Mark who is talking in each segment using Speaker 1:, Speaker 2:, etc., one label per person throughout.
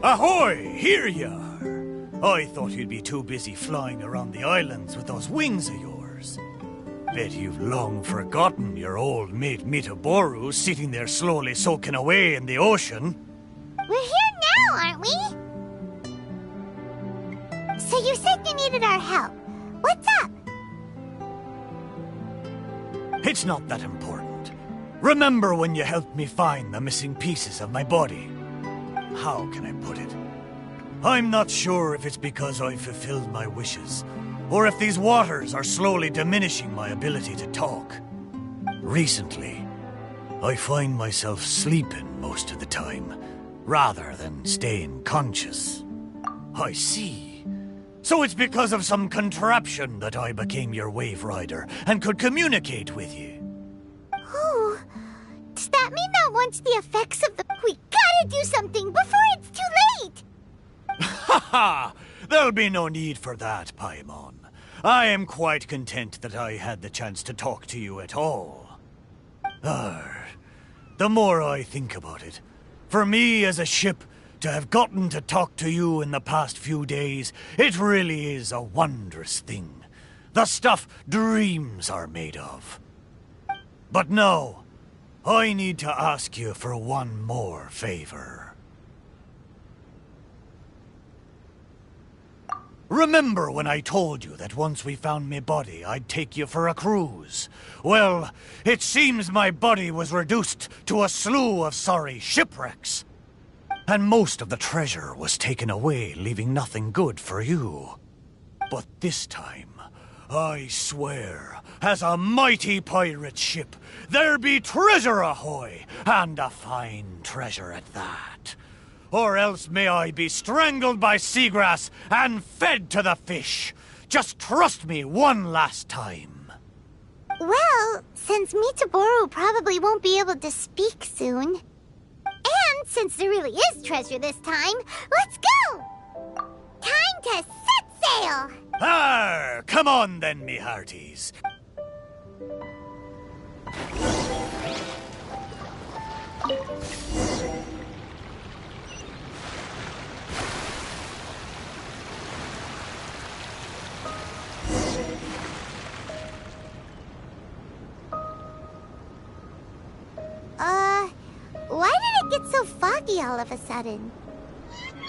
Speaker 1: Ahoy! Here you are! I thought you'd be too busy flying around the islands with those wings of yours. Bet you've long forgotten your old mate Mitaboru sitting there slowly soaking away in the ocean.
Speaker 2: We're here now, aren't we? So you said you needed our help. What's up?
Speaker 1: It's not that important. Remember when you helped me find the missing pieces of my body? How can I put it? I'm not sure if it's because I fulfilled my wishes, or if these waters are slowly diminishing my ability to talk. Recently, I find myself sleeping most of the time, rather than staying conscious. I see. So it's because of some contraption that I became your wave rider and could communicate with you.
Speaker 2: Oh, does that mean that once the effects of the... We gotta do something before it's too late!
Speaker 1: Ha! There'll be no need for that, Paimon. I am quite content that I had the chance to talk to you at all. The more I think about it, for me as a ship, to have gotten to talk to you in the past few days, it really is a wondrous thing. The stuff dreams are made of. But no, I need to ask you for one more favor. Remember when I told you that once we found me body, I'd take you for a cruise? Well, it seems my body was reduced to a slew of sorry shipwrecks. And most of the treasure was taken away, leaving nothing good for you. But this time, I swear, as a mighty pirate ship, there be treasure ahoy, and a fine treasure at that. Or else may I be strangled by seagrass and fed to the fish. Just trust me one last time.
Speaker 2: Well, since Mitaboru probably won't be able to speak soon, and since there really is treasure this time, let's go! Time to set sail!
Speaker 1: Arr! Come on then, me hearties.
Speaker 2: Why did it get so foggy all of a sudden?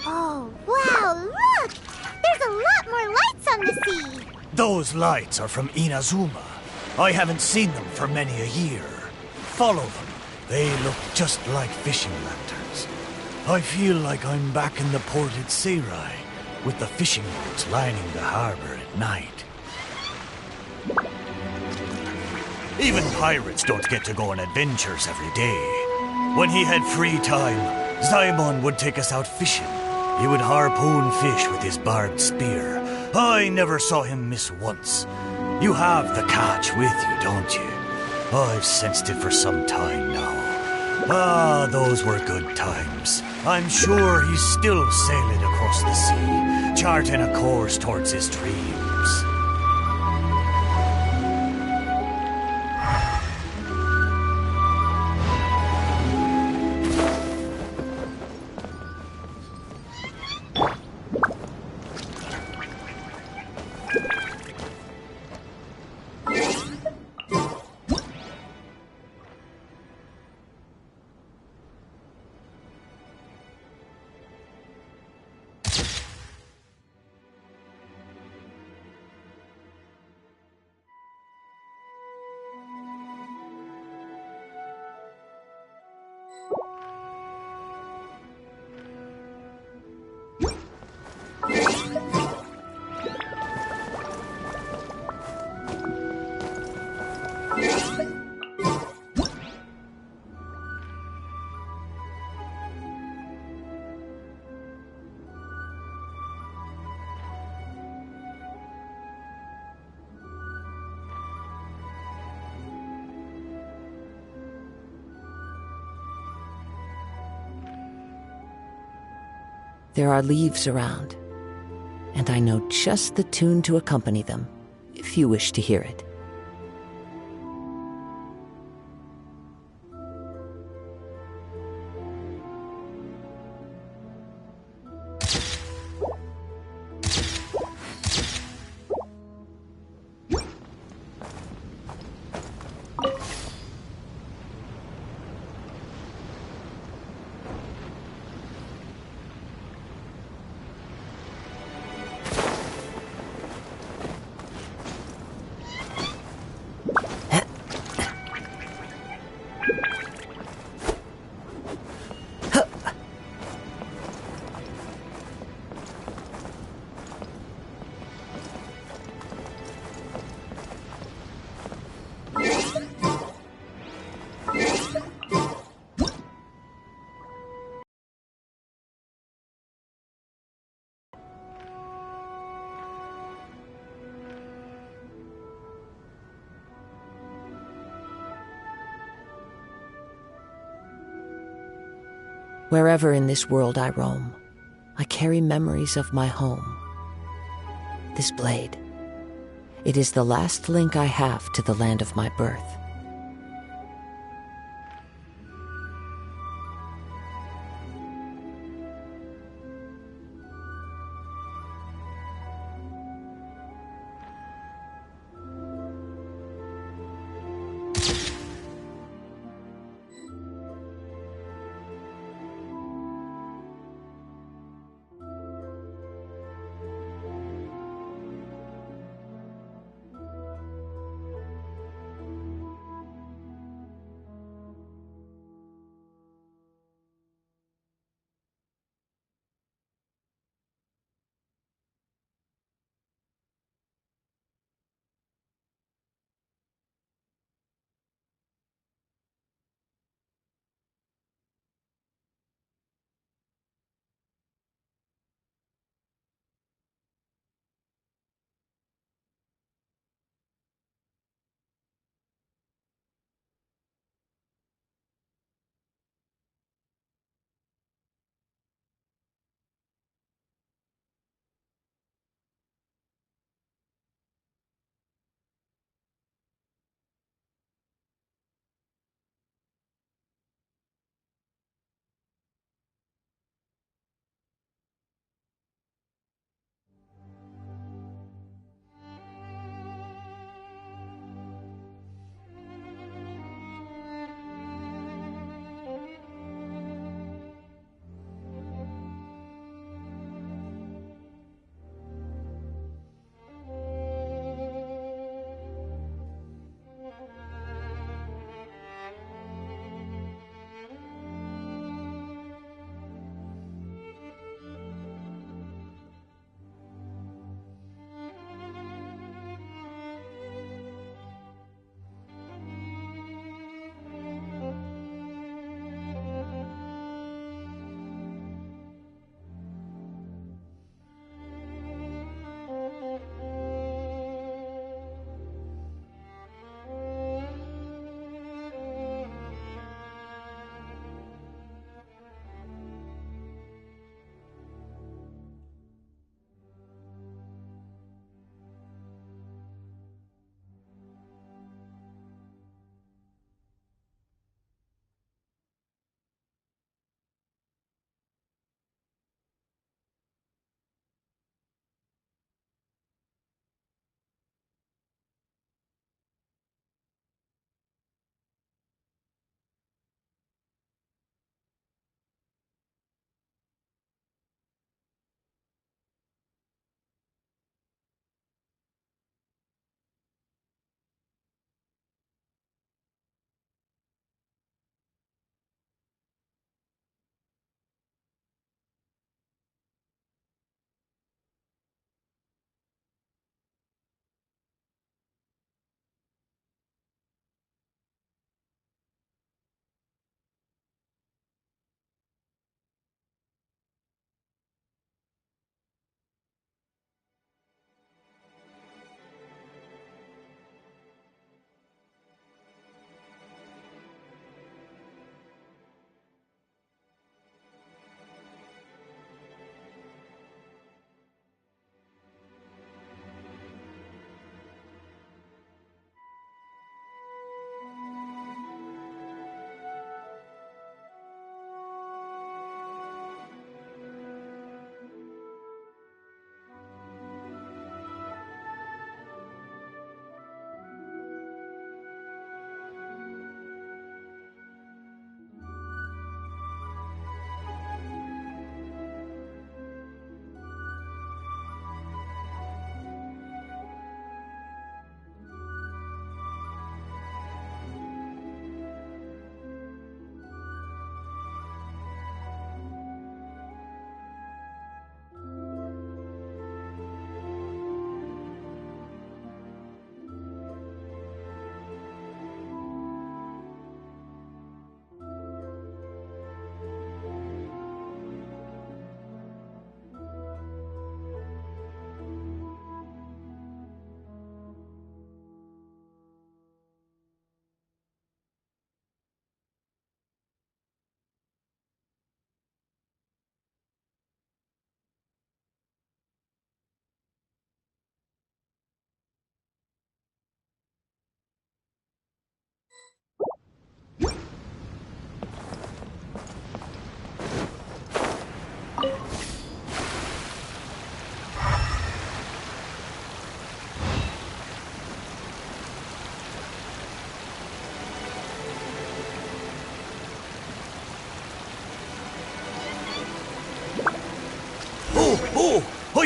Speaker 2: Oh, wow, look! There's a lot more lights on the sea!
Speaker 1: Those lights are from Inazuma. I haven't seen them for many a year. Follow them. They look just like fishing lanterns. I feel like I'm back in the port at Seirai, with the fishing boats lining the harbor at night. Even pirates don't get to go on adventures every day. When he had free time, Zaimon would take us out fishing. He would harpoon fish with his barbed spear. I never saw him miss once. You have the catch with you, don't you? I've sensed it for some time now. Ah, those were good times. I'm sure he's still sailing across the sea, charting a course towards his dreams.
Speaker 3: There are leaves around, and I know just the tune to accompany them, if you wish to hear it. Wherever in this world I roam, I carry memories of my home. This blade, it is the last link I have to the land of my birth.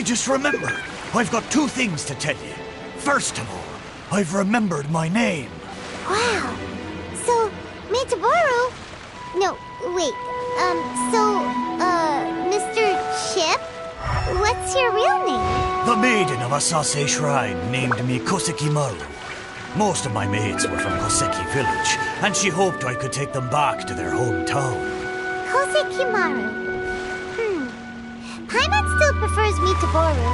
Speaker 1: I just remembered. I've got two things to tell you. First of all, I've remembered my name.
Speaker 2: Wow. So, Mitaboru? No, wait. Mr. Chip? What's your real name?
Speaker 1: The maiden of Asase Shrine named me Kosekimaru. Most of my mates were from Koseki village, and she hoped I could take them back to their hometown.
Speaker 2: Kosekimaru. Paimon still prefers Mitaboru,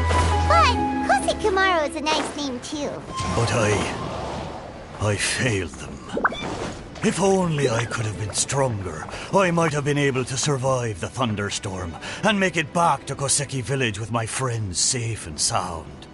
Speaker 2: but Kosekimaru is a nice name too.
Speaker 1: But I failed them. If only I could have been stronger, I might have been able to survive the thunderstorm and make it back to Koseki village with my friends safe and sound.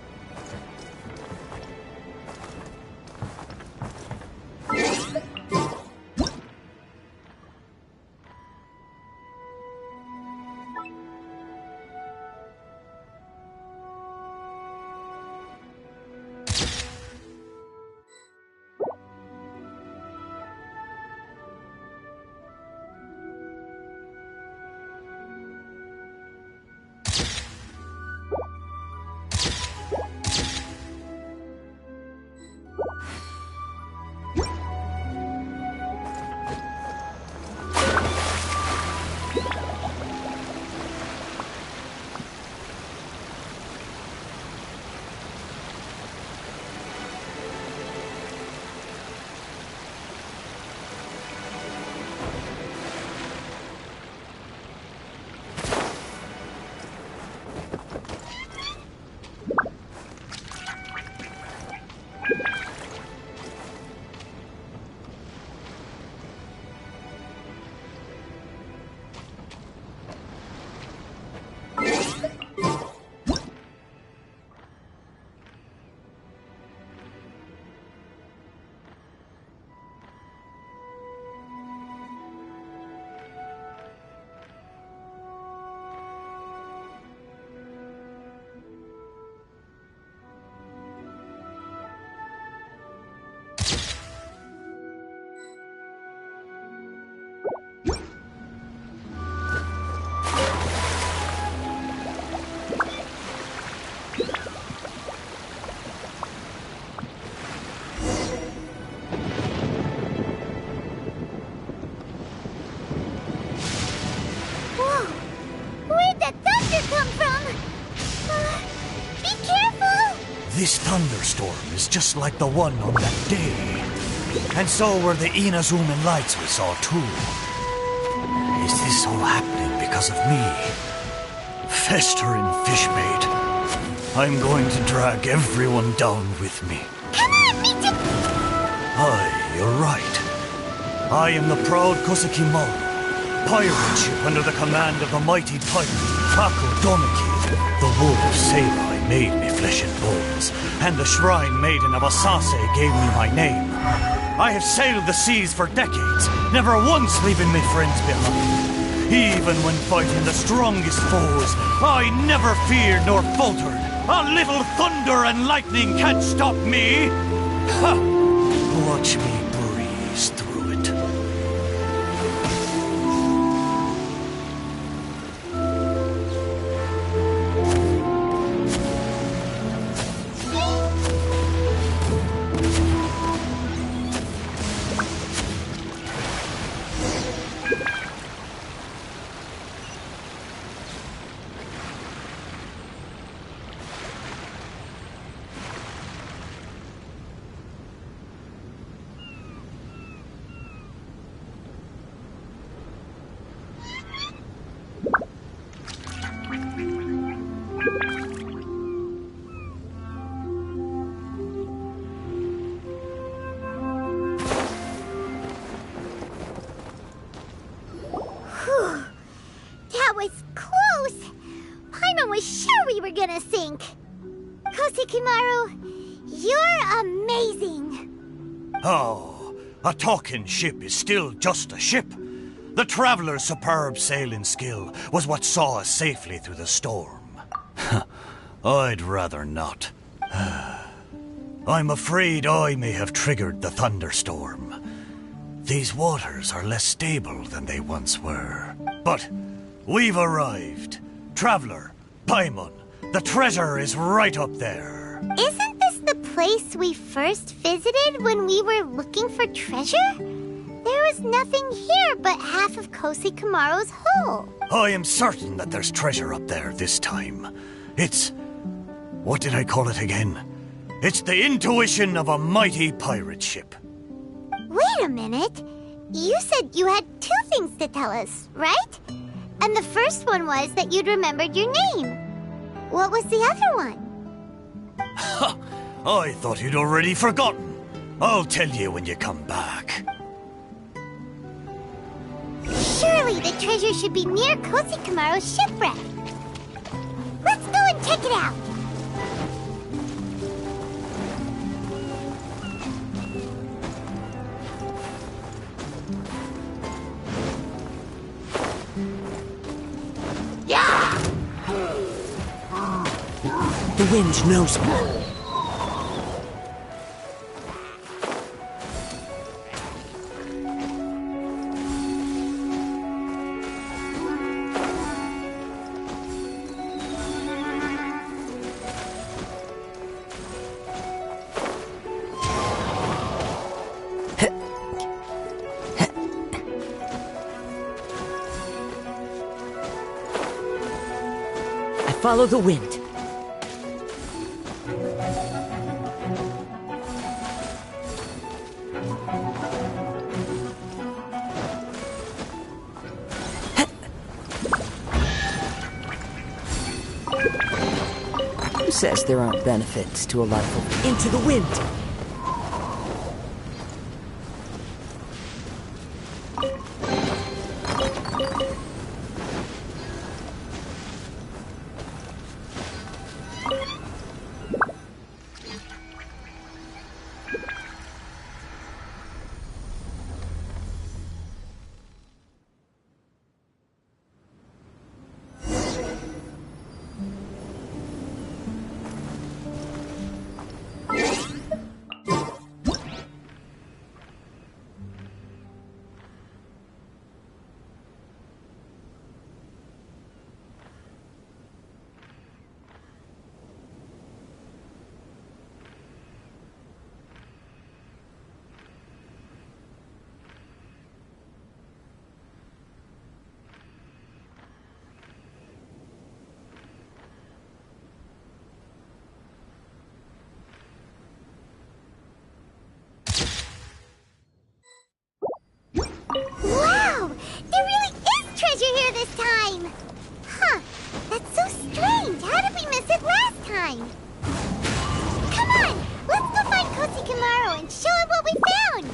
Speaker 1: This thunderstorm is just like the one on that day. And so were the Inazuman lights we saw too. Is this all happening because of me? Festering fishbait. I'm going to drag everyone down with me.
Speaker 2: Come on, me too!
Speaker 1: Aye, you're right. I am the proud Kosekimaru, pirate ship under the command of the mighty pirate Ako Doneki. The wolf sailor made me flesh and bones, and the shrine maiden of Asase gave me my name. I have sailed the seas for decades, never once leaving my friends behind. Even when fighting the strongest foes, I never feared nor faltered. A little thunder and lightning can't stop me. Ha! Watch me breeze through it.
Speaker 2: That was close! Paimon was sure we were gonna sink! Kosekimaru, you're amazing!
Speaker 1: Oh, a talking ship is still just a ship. The traveler's superb sailing skill was what saw us safely through the storm. I'd rather not. I'm afraid I may have triggered the thunderstorm. These waters are less stable than they once were. But we've arrived. Traveler, Paimon, The treasure is right up there.
Speaker 2: Isn't this the place we first visited when we were looking for treasure? There was nothing here but half of Kosi Kamaro's hole.
Speaker 1: I am certain that there's treasure up there this time. It's... what did I call it again? It's the intuition of a mighty pirate ship.
Speaker 2: Wait a minute. You said you had 2 things to tell us, right? And the first one was that you'd remembered your name. What was the other one?
Speaker 1: Ha! I thought you'd already forgotten. I'll tell you when you come back.
Speaker 2: Surely the treasure should be near Kosi Kamaro's shipwreck. Let's go and check it out.
Speaker 3: The wind knows me. I follow the wind. Who says there aren't benefits to a life of into the wind?
Speaker 2: Wow! There really is treasure here this time! Huh, that's so strange. How did we miss it last time? Come on, let's go find Kosi Kamaro and show him what we found!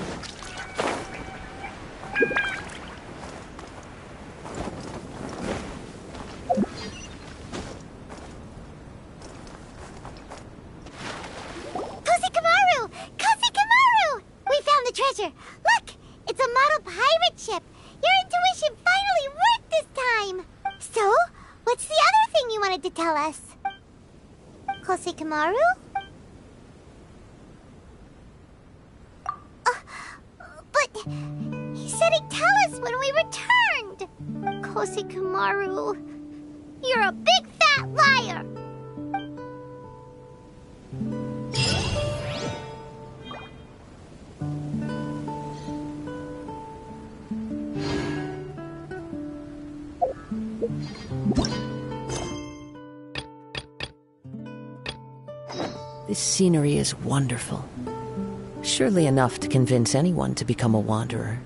Speaker 2: Kosi Kamaru! Kosi Kamaru! We found the treasure! Look! It's a model pirate ship! Your intuition finally worked this time! So, what's the other thing you wanted to tell us? Kosi Kamaru? But he said he'd tell us when we returned! Kosi Kamaru, you're a big fat liar!
Speaker 3: This scenery is wonderful. Surely enough to convince anyone to become a wanderer.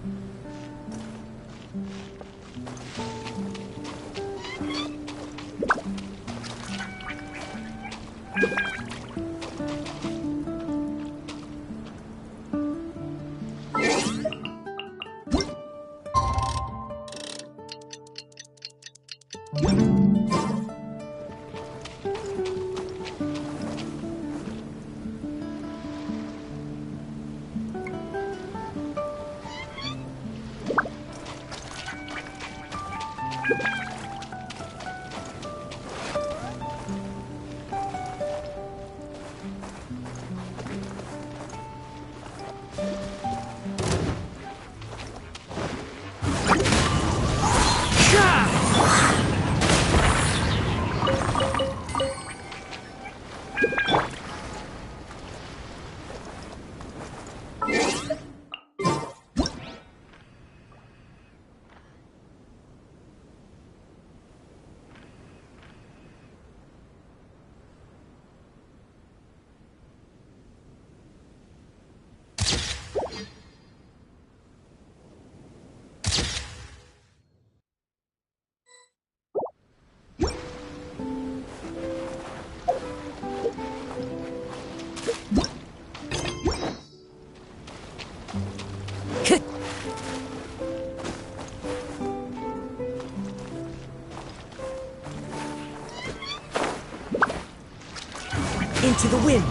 Speaker 3: to the wind.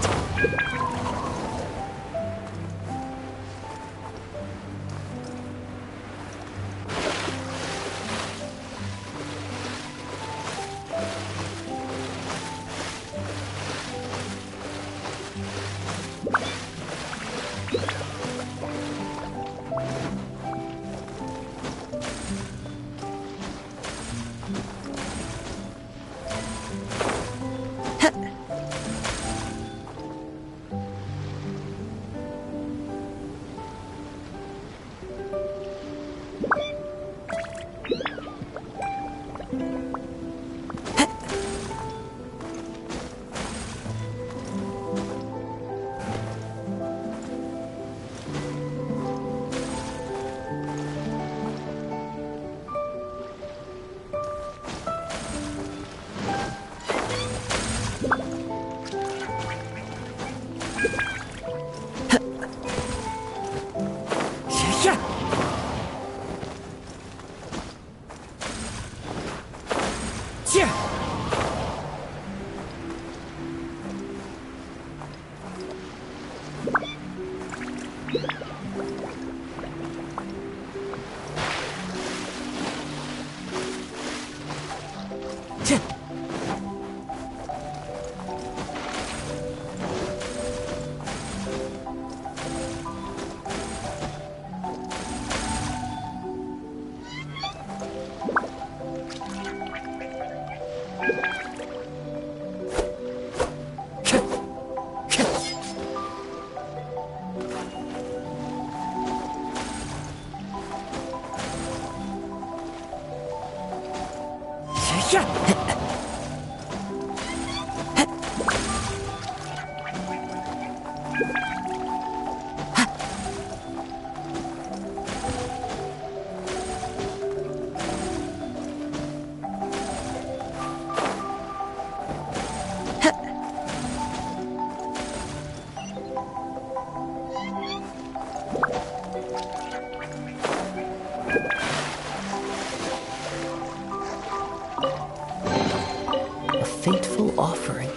Speaker 3: A fateful offering.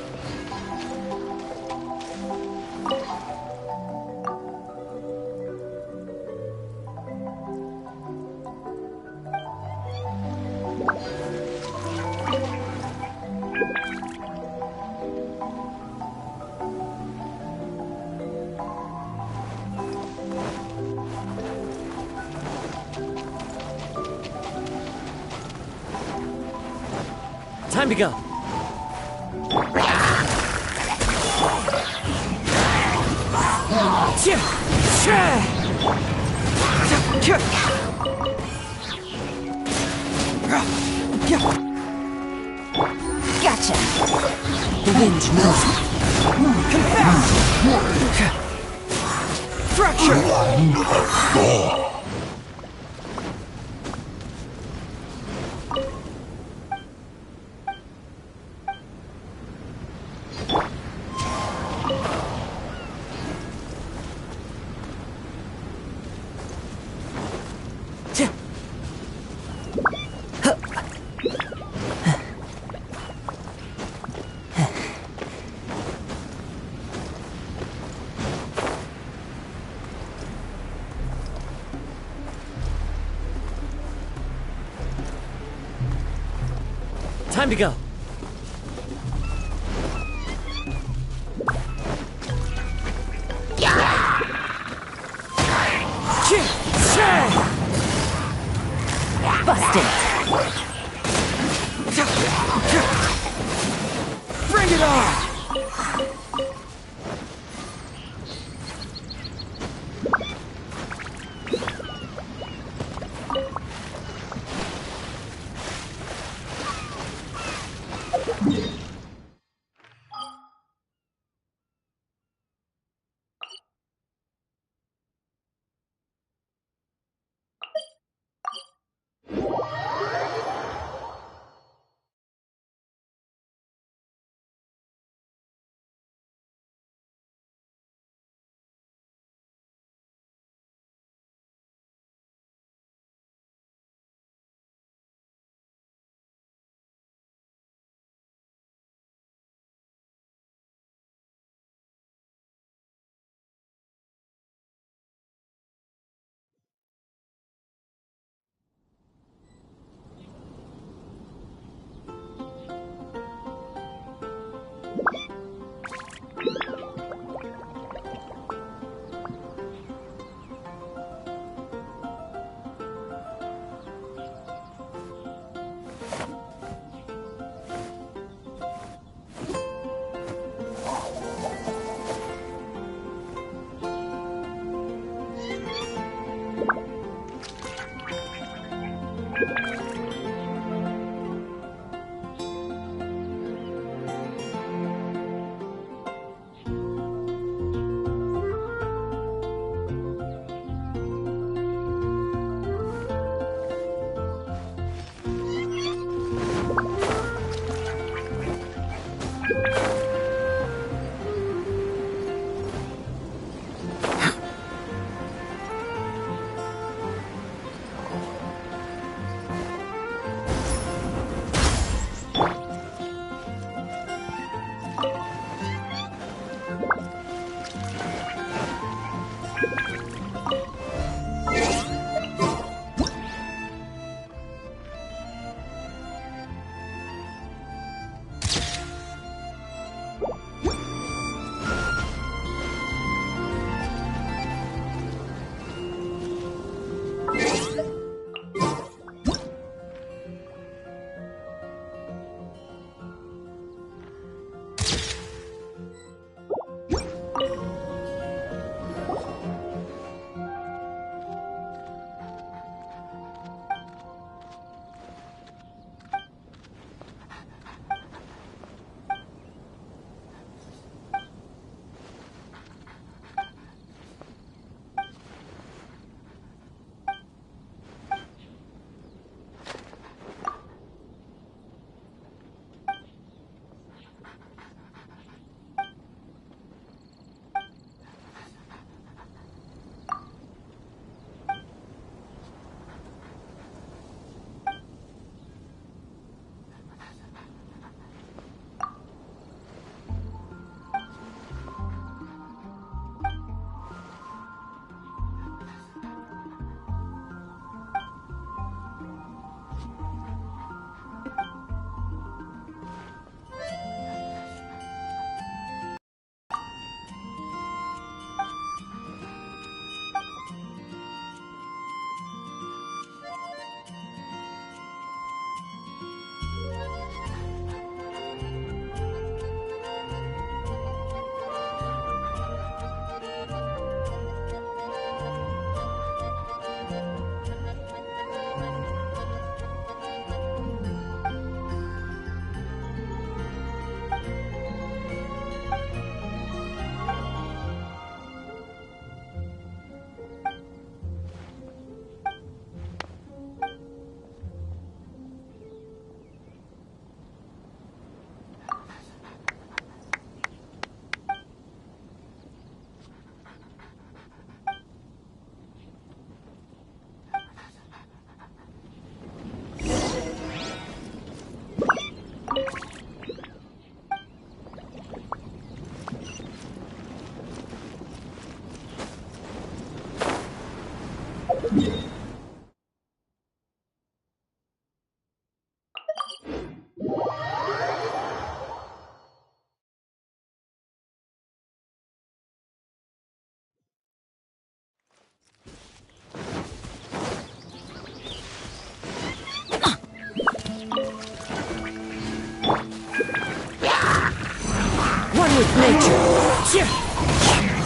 Speaker 3: Time to go. Gotcha. The wind knows me. Come back. Fracture. Time to go. Busted. Bring it on. with nature.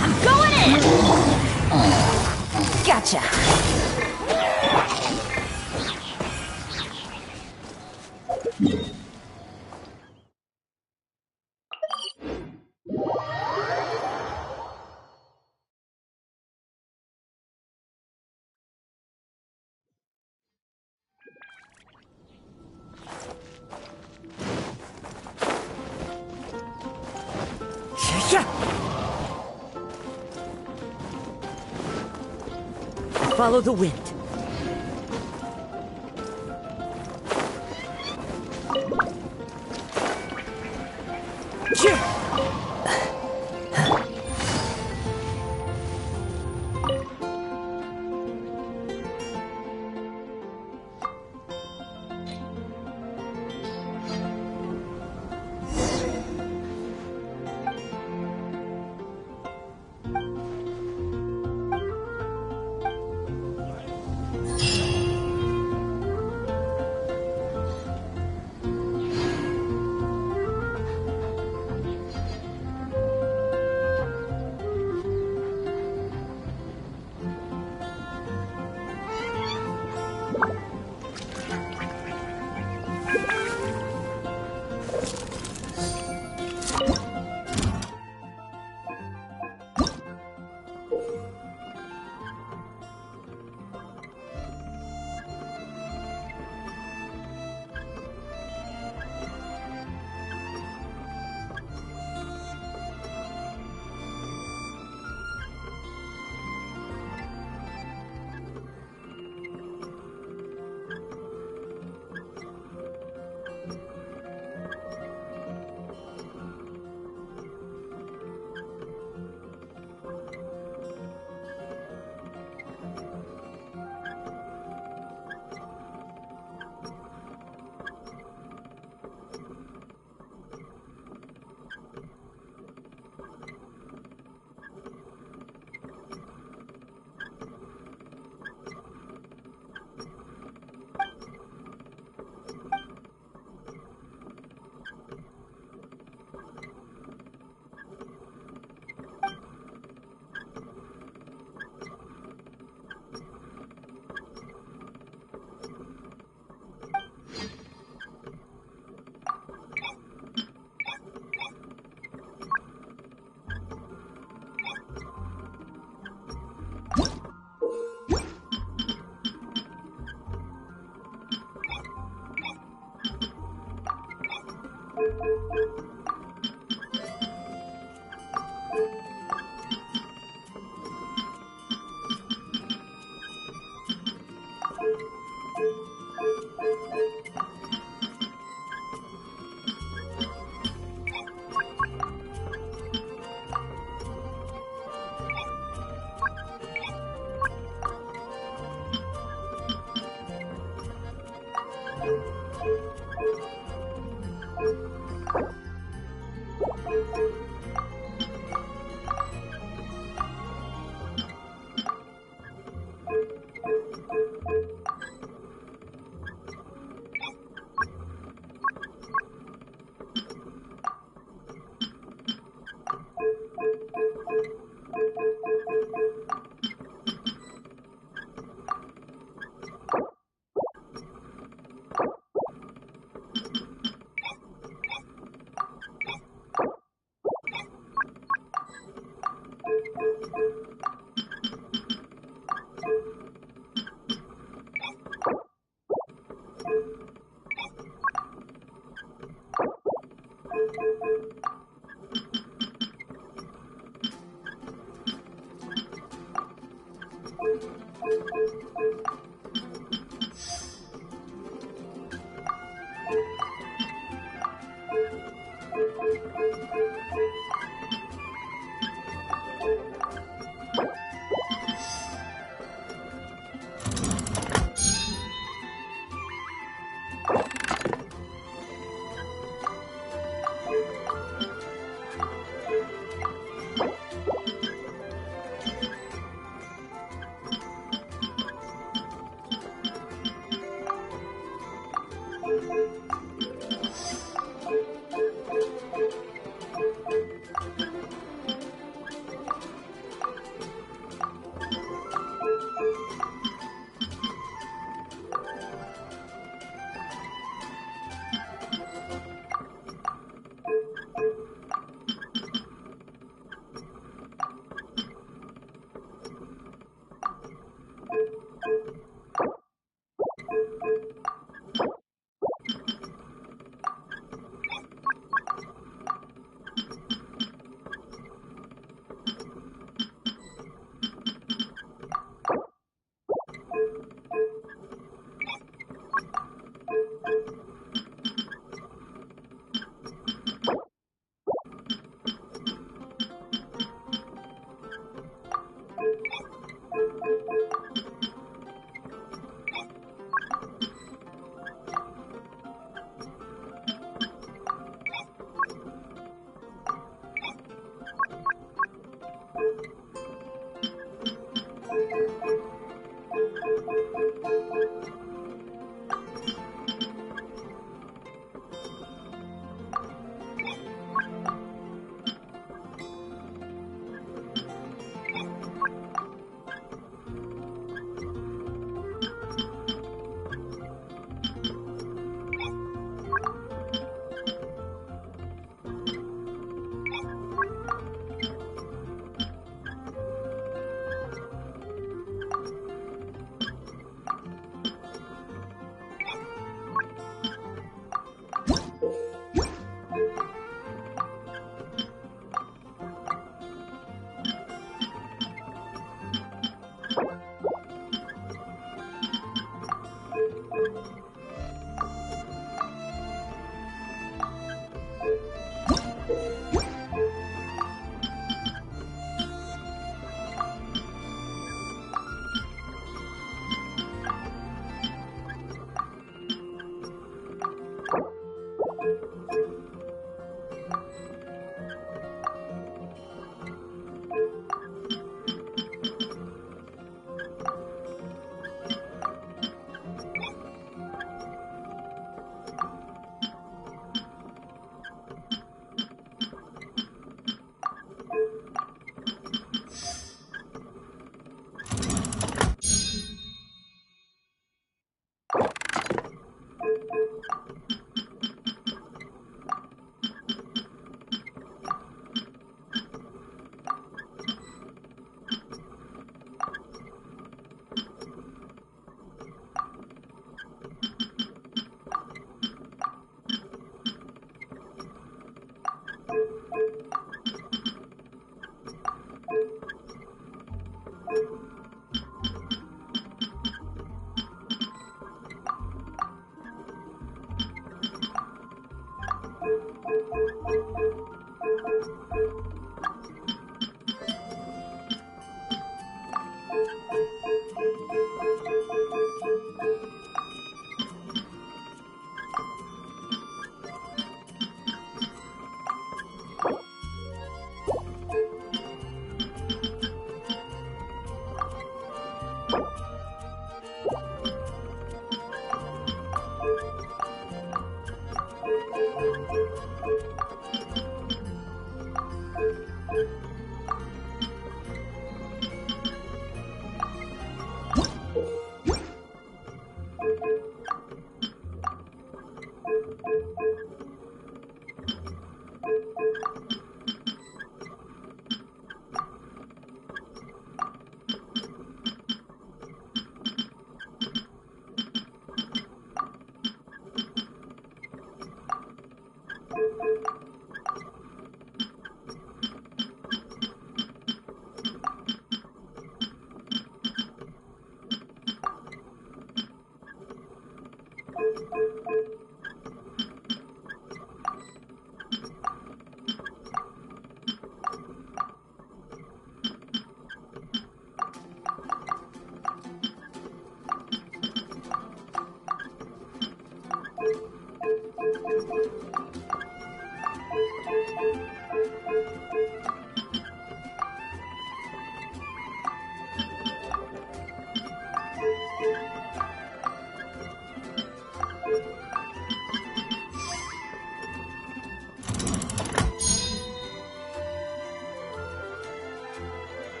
Speaker 4: I'm going in! Gotcha.
Speaker 3: Follow the wind.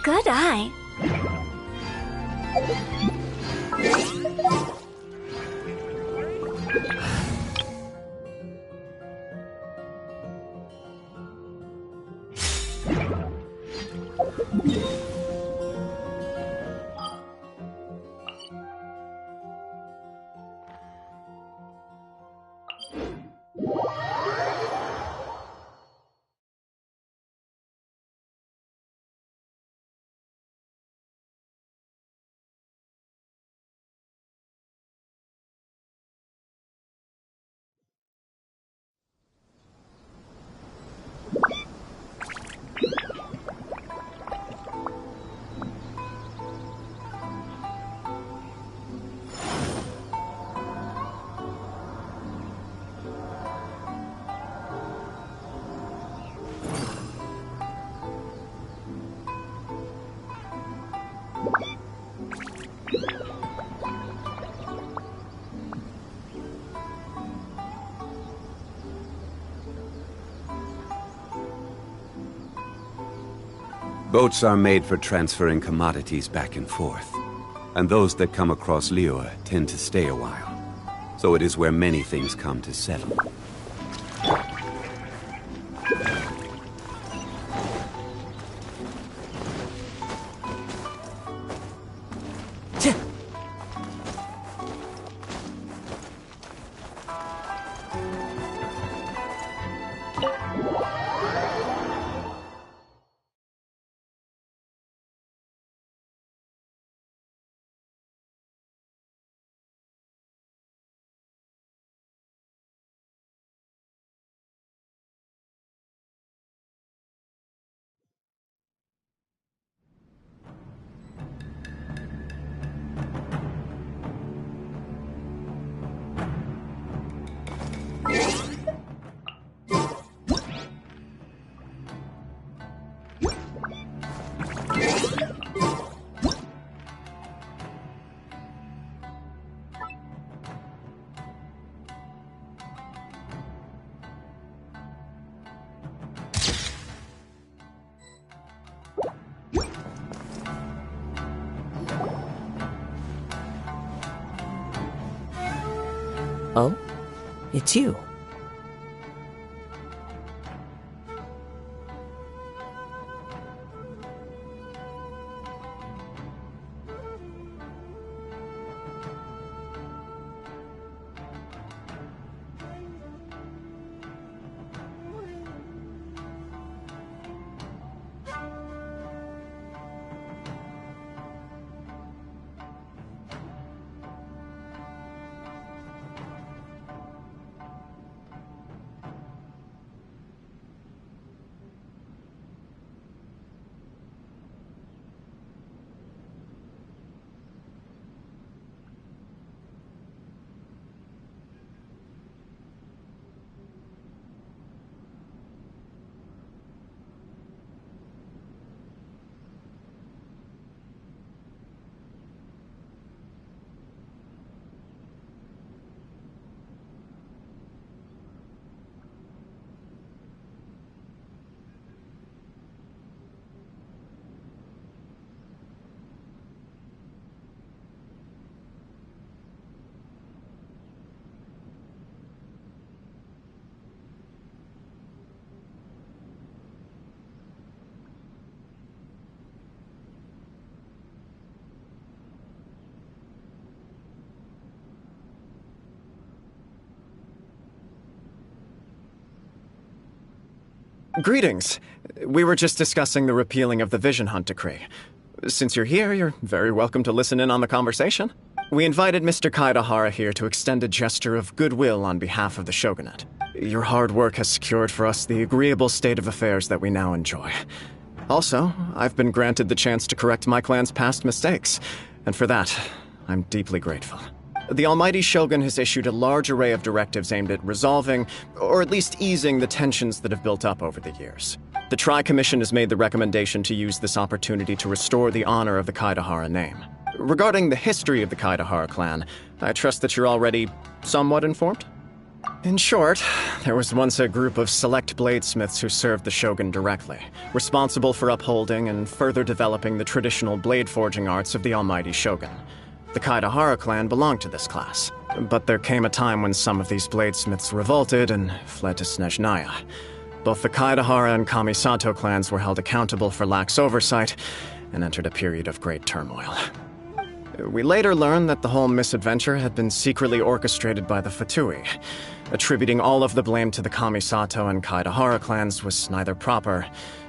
Speaker 4: Good eye.
Speaker 5: Boats are made for transferring commodities back and forth, and those that come across Liyue tend to stay a while. So it is where many things come to settle.
Speaker 3: Oh? It's you.
Speaker 6: Greetings. We were just discussing the repealing of the Vision Hunt Decree. Since you're here, you're very welcome to listen in on the conversation. We invited Mr. Kaidahara here to extend a gesture of goodwill on behalf of the Shogunate. Your hard work has secured for us the agreeable state of affairs that we now enjoy. Also, I've been granted the chance to correct my clan's past mistakes, and for that, I'm deeply grateful. The Almighty Shogun has issued a large array of directives aimed at resolving, or at least easing, the tensions that have built up over the years. The Tri-Commission has made the recommendation to use this opportunity to restore the honor of the Kaidahara name. Regarding the history of the Kaidahara clan, I trust that you're already somewhat informed? In short, there was once a group of select bladesmiths who served the shogun directly, responsible for upholding and further developing the traditional blade forging arts of the almighty shogun. The Kaidahara clan belonged to this class, but there came a time when some of these bladesmiths revolted and fled to Snezhnaya. Both the Kaidahara and Kamisato clans were held accountable for lax oversight and entered a period of great turmoil. We later learned that the whole misadventure had been secretly orchestrated by the Fatui. Attributing all of the blame to the Kamisato and Kaidahara clans was neither proper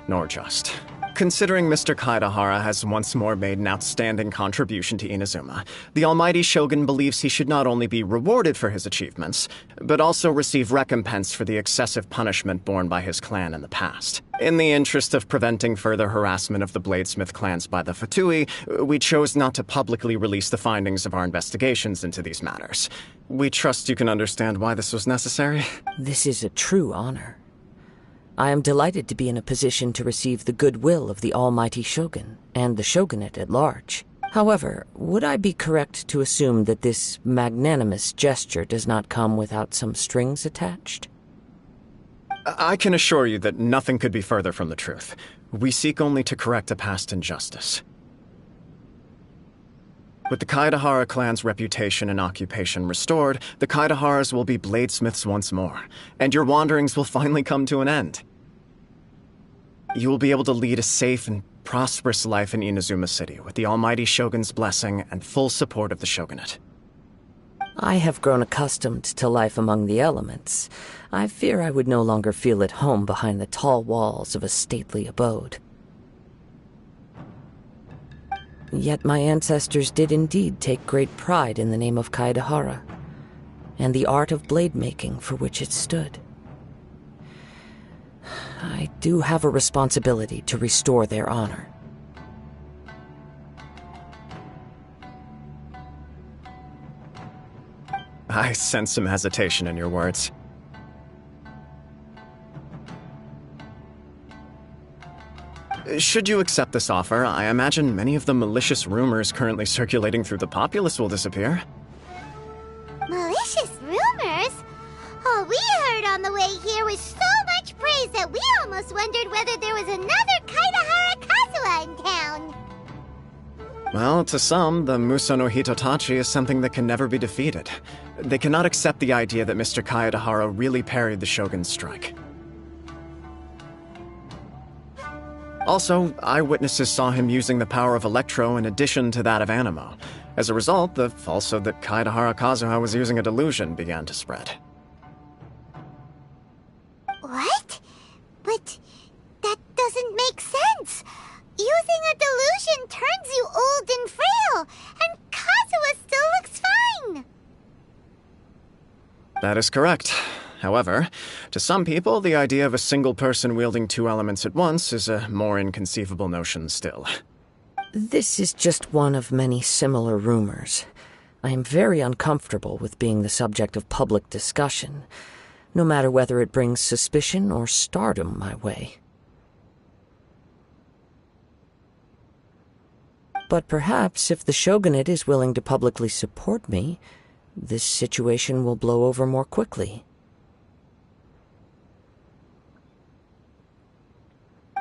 Speaker 6: nor just. Considering Mr. Kaidahara has once more made an outstanding contribution to Inazuma, the almighty shogun believes he should not only be rewarded for his achievements, but also receive recompense for the excessive punishment borne by his clan in the past. In the interest of preventing further harassment of the bladesmith clans by the Fatui, we chose not to publicly release the findings of our investigations into these matters. We trust you can understand why this was necessary.
Speaker 3: This is a true honor. I am delighted to be in a position to receive the goodwill of the almighty shogun and the shogunate at large. However, would I be correct to assume that this magnanimous gesture does not come without some strings attached?
Speaker 6: I can assure you that nothing could be further from the truth. We seek only to correct a past injustice. With the Kaidahara clan's reputation and occupation restored, the Kaidaharas will be bladesmiths once more, and your wanderings will finally come to an end. You will be able to lead a safe and prosperous life in Inazuma City with the almighty shogun's blessing and full support of the shogunate.
Speaker 3: I have grown accustomed to life among the elements. I fear I would no longer feel at home behind the tall walls of a stately abode. Yet my ancestors did indeed take great pride in the name of Kaidahara, and the art of blade making for which it stood. I do have a responsibility to restore their honor.
Speaker 6: I sense some hesitation in your words. Should you accept this offer, I imagine many of the malicious rumors currently circulating through the populace will disappear.
Speaker 2: Malicious rumors? All we heard on the way here was so much praise that we almost wondered whether there was another Kaidahara Kazuha in town.
Speaker 6: Well, to some, the Muso no Hitotachi is something that can never be defeated. They cannot accept the idea that Mr. Kaidahara really parried the Shogun's strike. Also, eyewitnesses saw him using the power of Electro in addition to that of Animo. As a result, the falsehood that Kaidahara Kazuha was using a delusion began to spread.
Speaker 2: What? But that doesn't make sense. Using a delusion turns you old and frail, and Kazuha still looks fine.
Speaker 6: That is correct. However, to some people, the idea of a single person wielding two elements at once is a more inconceivable notion still.
Speaker 3: This is just one of many similar rumors. I am very uncomfortable with being the subject of public discussion, no matter whether it brings suspicion or stardom my way. But perhaps if the shogunate is willing to publicly support me, this situation will blow over more quickly.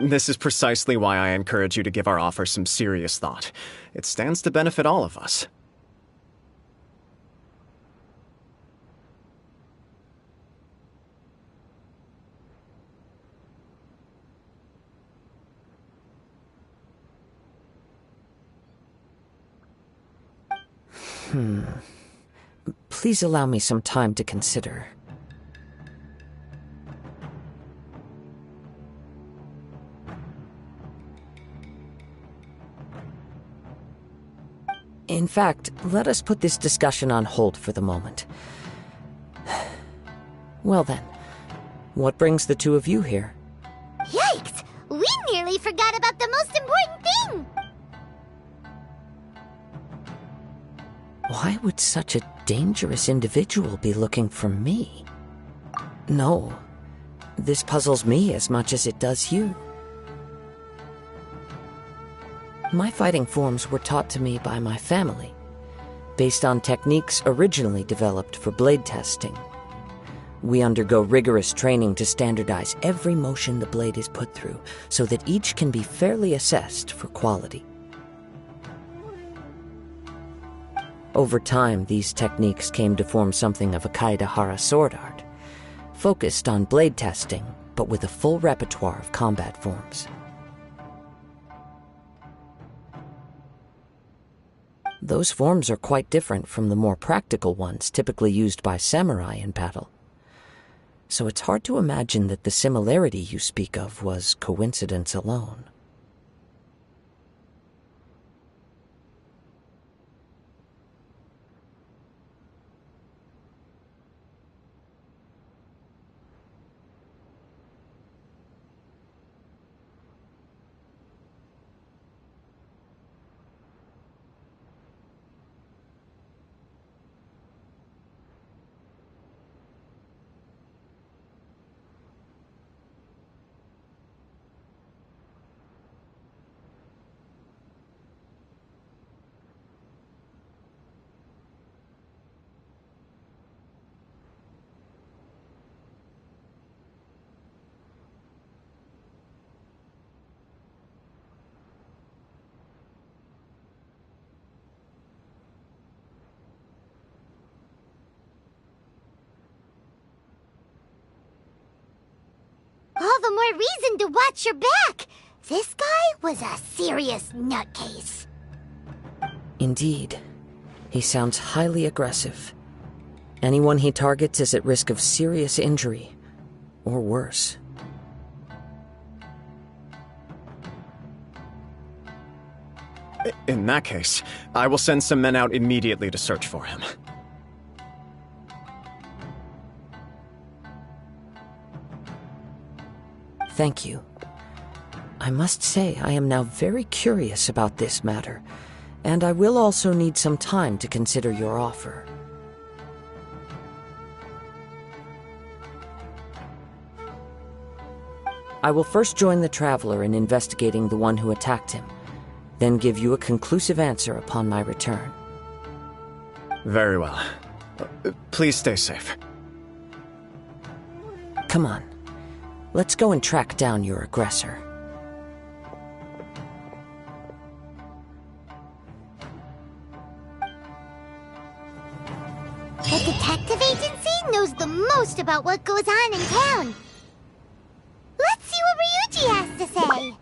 Speaker 6: This is precisely why I encourage you to give our offer some serious thought. It stands to benefit all of us.
Speaker 3: Please allow me some time to consider. In fact, let us put this discussion on hold for the moment. Well then, what brings the two of you here?
Speaker 2: Yikes! We nearly forgot about the most important thing!
Speaker 3: Why would such a dangerous individual be looking for me? No, this puzzles me as much as it does you. My fighting forms were taught to me by my family, based on techniques originally developed for blade testing. We undergo rigorous training to standardize every motion the blade is put through, so that each can be fairly assessed for quality. Over time, these techniques came to form something of a Kaedahara sword art, focused on blade testing, but with a full repertoire of combat forms. Those forms are quite different from the more practical ones typically used by samurai in battle. So it's hard to imagine that the similarity you speak of was coincidence alone.
Speaker 2: All the more reason to watch your back! This guy was a serious nutcase.
Speaker 3: Indeed. He sounds highly aggressive. Anyone he targets is at risk of serious injury, or worse.
Speaker 6: In that case, I will send some men out immediately to search for him.
Speaker 3: Thank you. I must say I am now very curious about this matter, and I will also need some time to consider your offer. I will first join the Traveler in investigating the one who attacked him, then give you a conclusive answer upon my return.
Speaker 6: Very well. Please stay safe.
Speaker 3: Come on. Let's go and track down your aggressor.
Speaker 2: The detective agency knows the most about what goes on in town. Let's see what Ryuji has to say.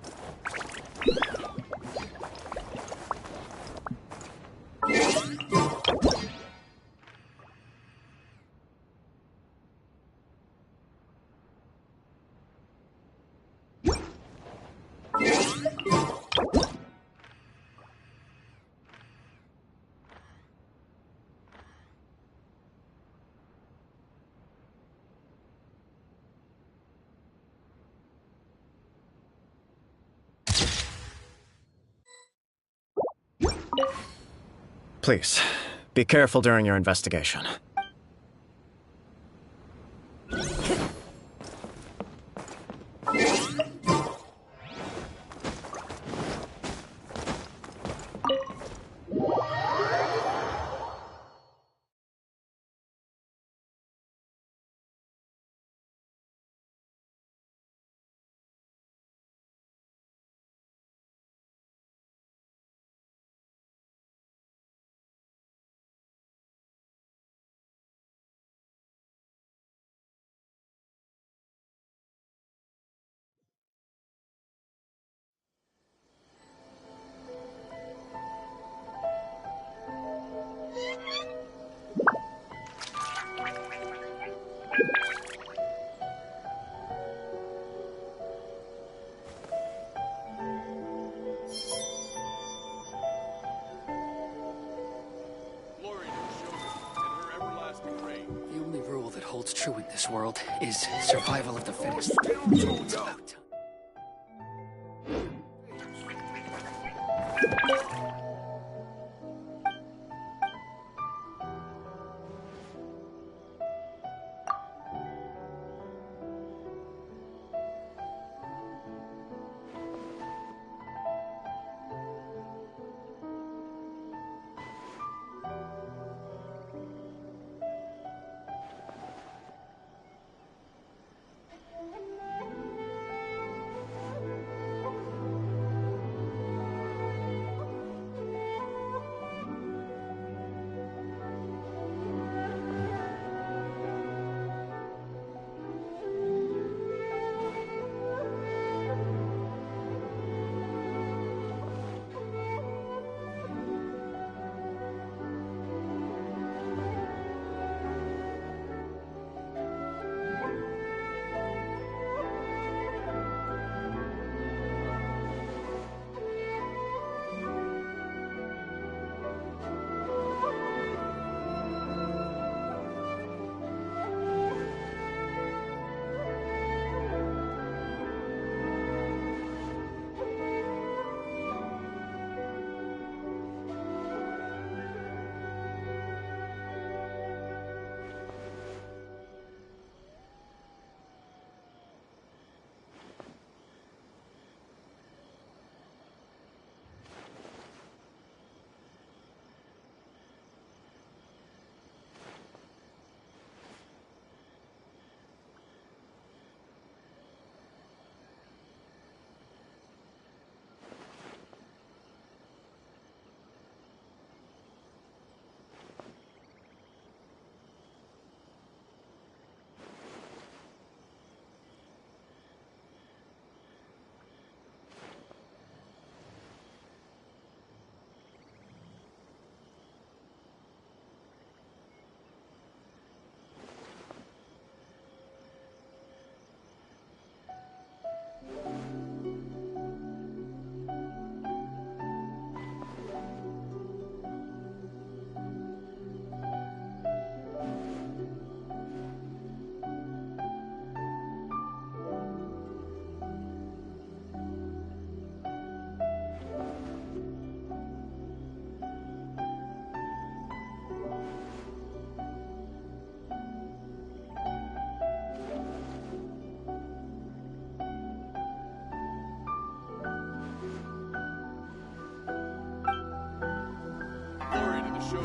Speaker 6: Please, be careful during your investigation.
Speaker 7: The only rule that holds true in this world is survival of the fittest. It's about time.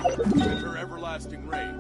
Speaker 8: with her everlasting ray.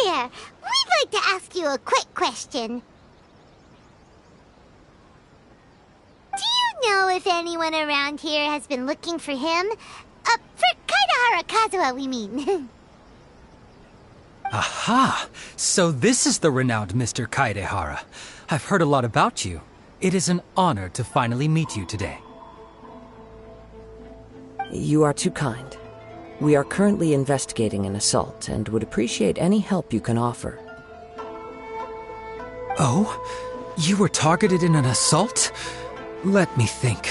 Speaker 2: There, we'd like to ask you a quick question. Do you know if anyone around here has been looking for him? For Kaidahara Kazuha, we mean.
Speaker 9: Aha! So this is the renowned Mr. Kaidehara. I've heard a lot about you. It is an honor to finally meet you today.
Speaker 3: You are too kind. We are currently investigating an assault and would appreciate any help you can offer.
Speaker 9: Oh? You were targeted in an assault? Let me think.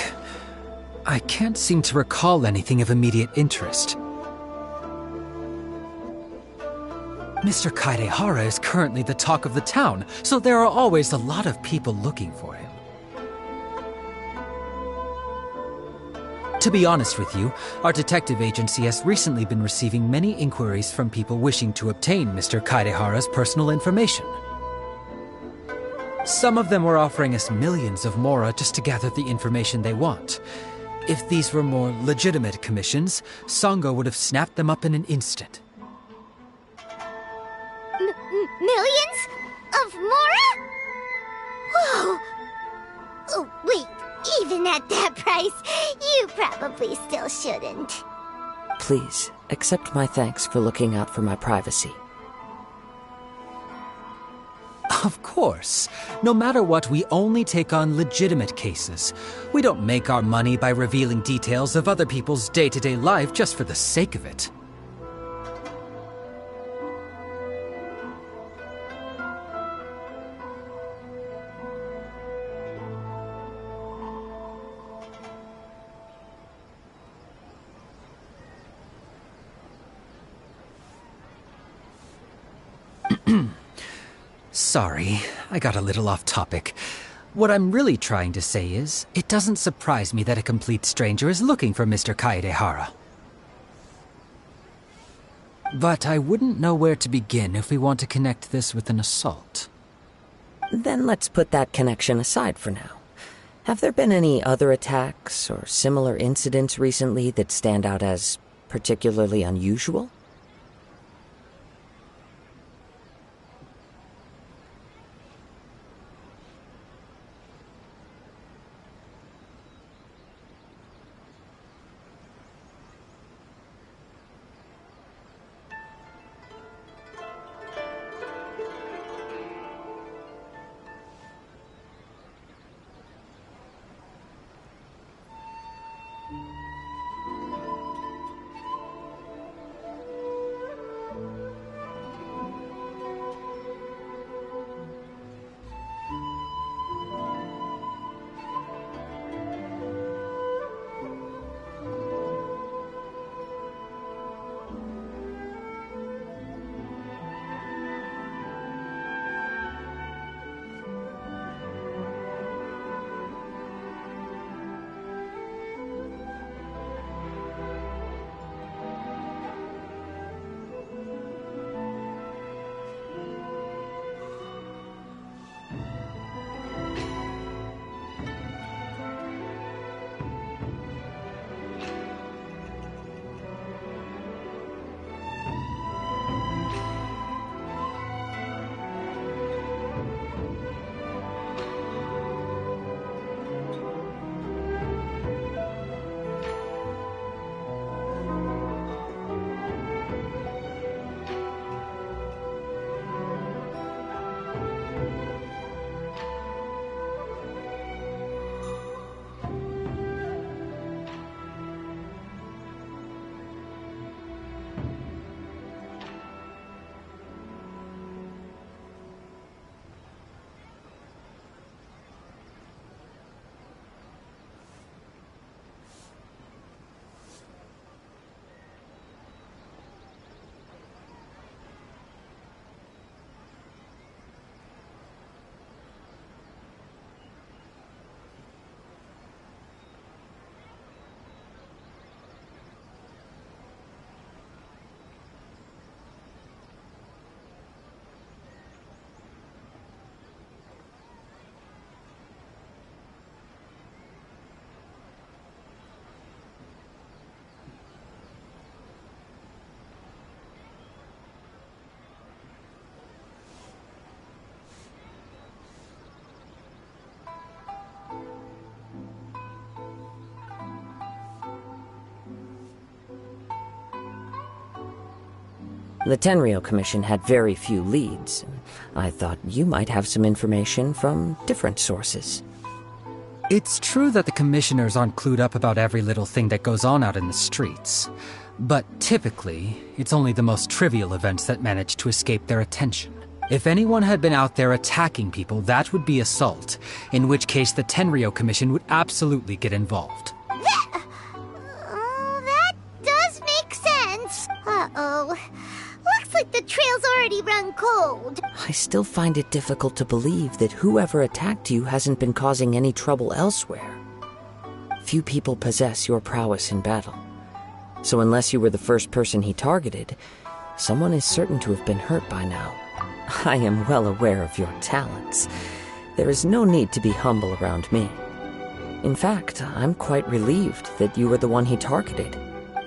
Speaker 9: I can't seem to recall anything of immediate interest. Mr. Kaidehara is currently the talk of the town, so there are always a lot of people looking for him. To be honest with you, our detective agency has recently been receiving many inquiries from people wishing to obtain Mr. Kaidehara's personal information. Some of them were offering us millions of mora just to gather the information they want. If these were more legitimate commissions, Sango would have snapped them up in an instant.
Speaker 2: Millions? Of mora? Whoa! Oh, wait. Even at that price, you probably still shouldn't.
Speaker 3: Please, accept my thanks for looking out for my privacy.
Speaker 9: Of course. No matter what, we only take on legitimate cases. We don't make our money by revealing details of other people's day-to-day life just for the sake of it. Sorry, I got a little off topic. What I'm really trying to say is, it doesn't surprise me that a complete stranger is looking for Mr. Kaedehara. But I wouldn't know where to begin if we want to connect this with an assault.
Speaker 3: Then let's put that connection aside for now. Have there been any other attacks or similar incidents recently that stand out as particularly unusual? The Tenryou Commission had very few leads. I thought you might have some information from different sources.
Speaker 9: It's true that the commissioners aren't clued up about every little thing that goes on out in the streets. But typically, it's only the most trivial events that manage to escape their attention. If anyone had been out there attacking people, that would be assault, in which case the Tenryou Commission would absolutely get involved.
Speaker 2: That does make sense. Uh-oh. Looks like the trail's already run cold.
Speaker 3: I still find it difficult to believe that whoever attacked you hasn't been causing any trouble elsewhere. Few people possess your prowess in battle. So unless you were the first person he targeted, someone is certain to have been hurt by now. I am well aware of your talents. There is no need to be humble around me. In fact, I'm quite relieved that you were the one he targeted.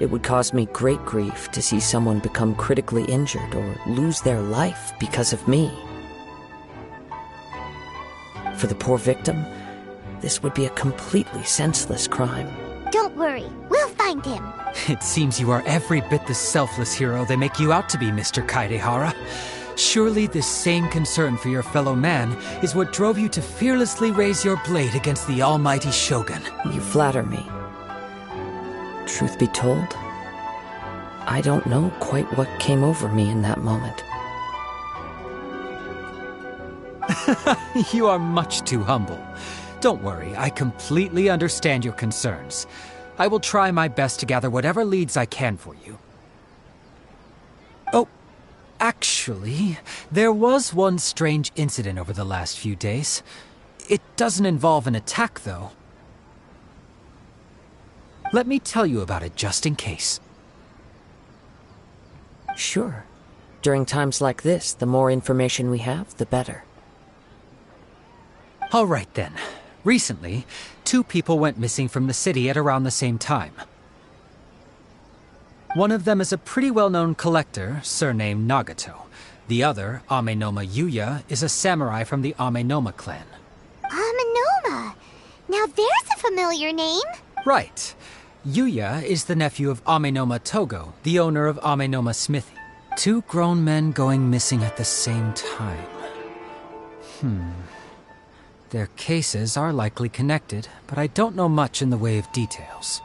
Speaker 3: It would cause me great grief to see someone become critically injured or lose their life because of me. For the poor victim, this would be a completely senseless crime.
Speaker 2: Don't worry, we'll find him.
Speaker 9: It seems you are every bit the selfless hero they make you out to be, Mr. Kaedehara. Surely this same concern for your fellow man is what drove you to fearlessly raise your blade against the almighty Shogun.
Speaker 3: You flatter me. Truth be told, I don't know quite what came over me in that moment.
Speaker 9: You are much too humble. Don't worry, I completely understand your concerns. I will try my best to gather whatever leads I can for you. Oh, actually, there was one strange incident over the last few days. It doesn't involve an attack, though. Let me tell you about it just in case.
Speaker 3: Sure. During times like this, the more information we have, the better.
Speaker 9: All right then. Recently, 2 people went missing from the city at around the same time. One of them is a pretty well-known collector, surnamed Nagato. The other, Amenoma Yuya, is a samurai from the Amenoma clan.
Speaker 2: Amenoma! Now there's a familiar name!
Speaker 9: Right. Yuya is the nephew of Amenoma Togo, the owner of Amenoma Smithy. 2 grown men going missing at the same time. Their cases are likely connected, but I don't know much in the way of details.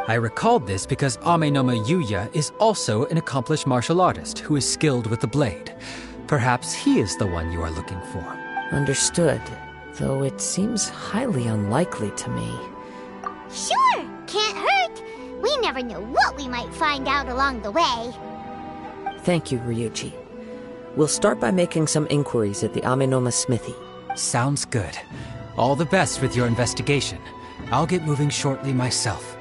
Speaker 9: I recalled this because Amenoma Yuya is also an accomplished martial artist who is skilled with the blade. Perhaps he is the one you are looking for.
Speaker 3: Understood, though it seems highly unlikely to me.
Speaker 2: Sure, can't hurt. We never know what we might find out along the way.
Speaker 3: Thank you, Ryuji. We'll start by making some inquiries at the Amenoma Smithy.
Speaker 9: Sounds good. All the best with your investigation. I'll get moving shortly myself.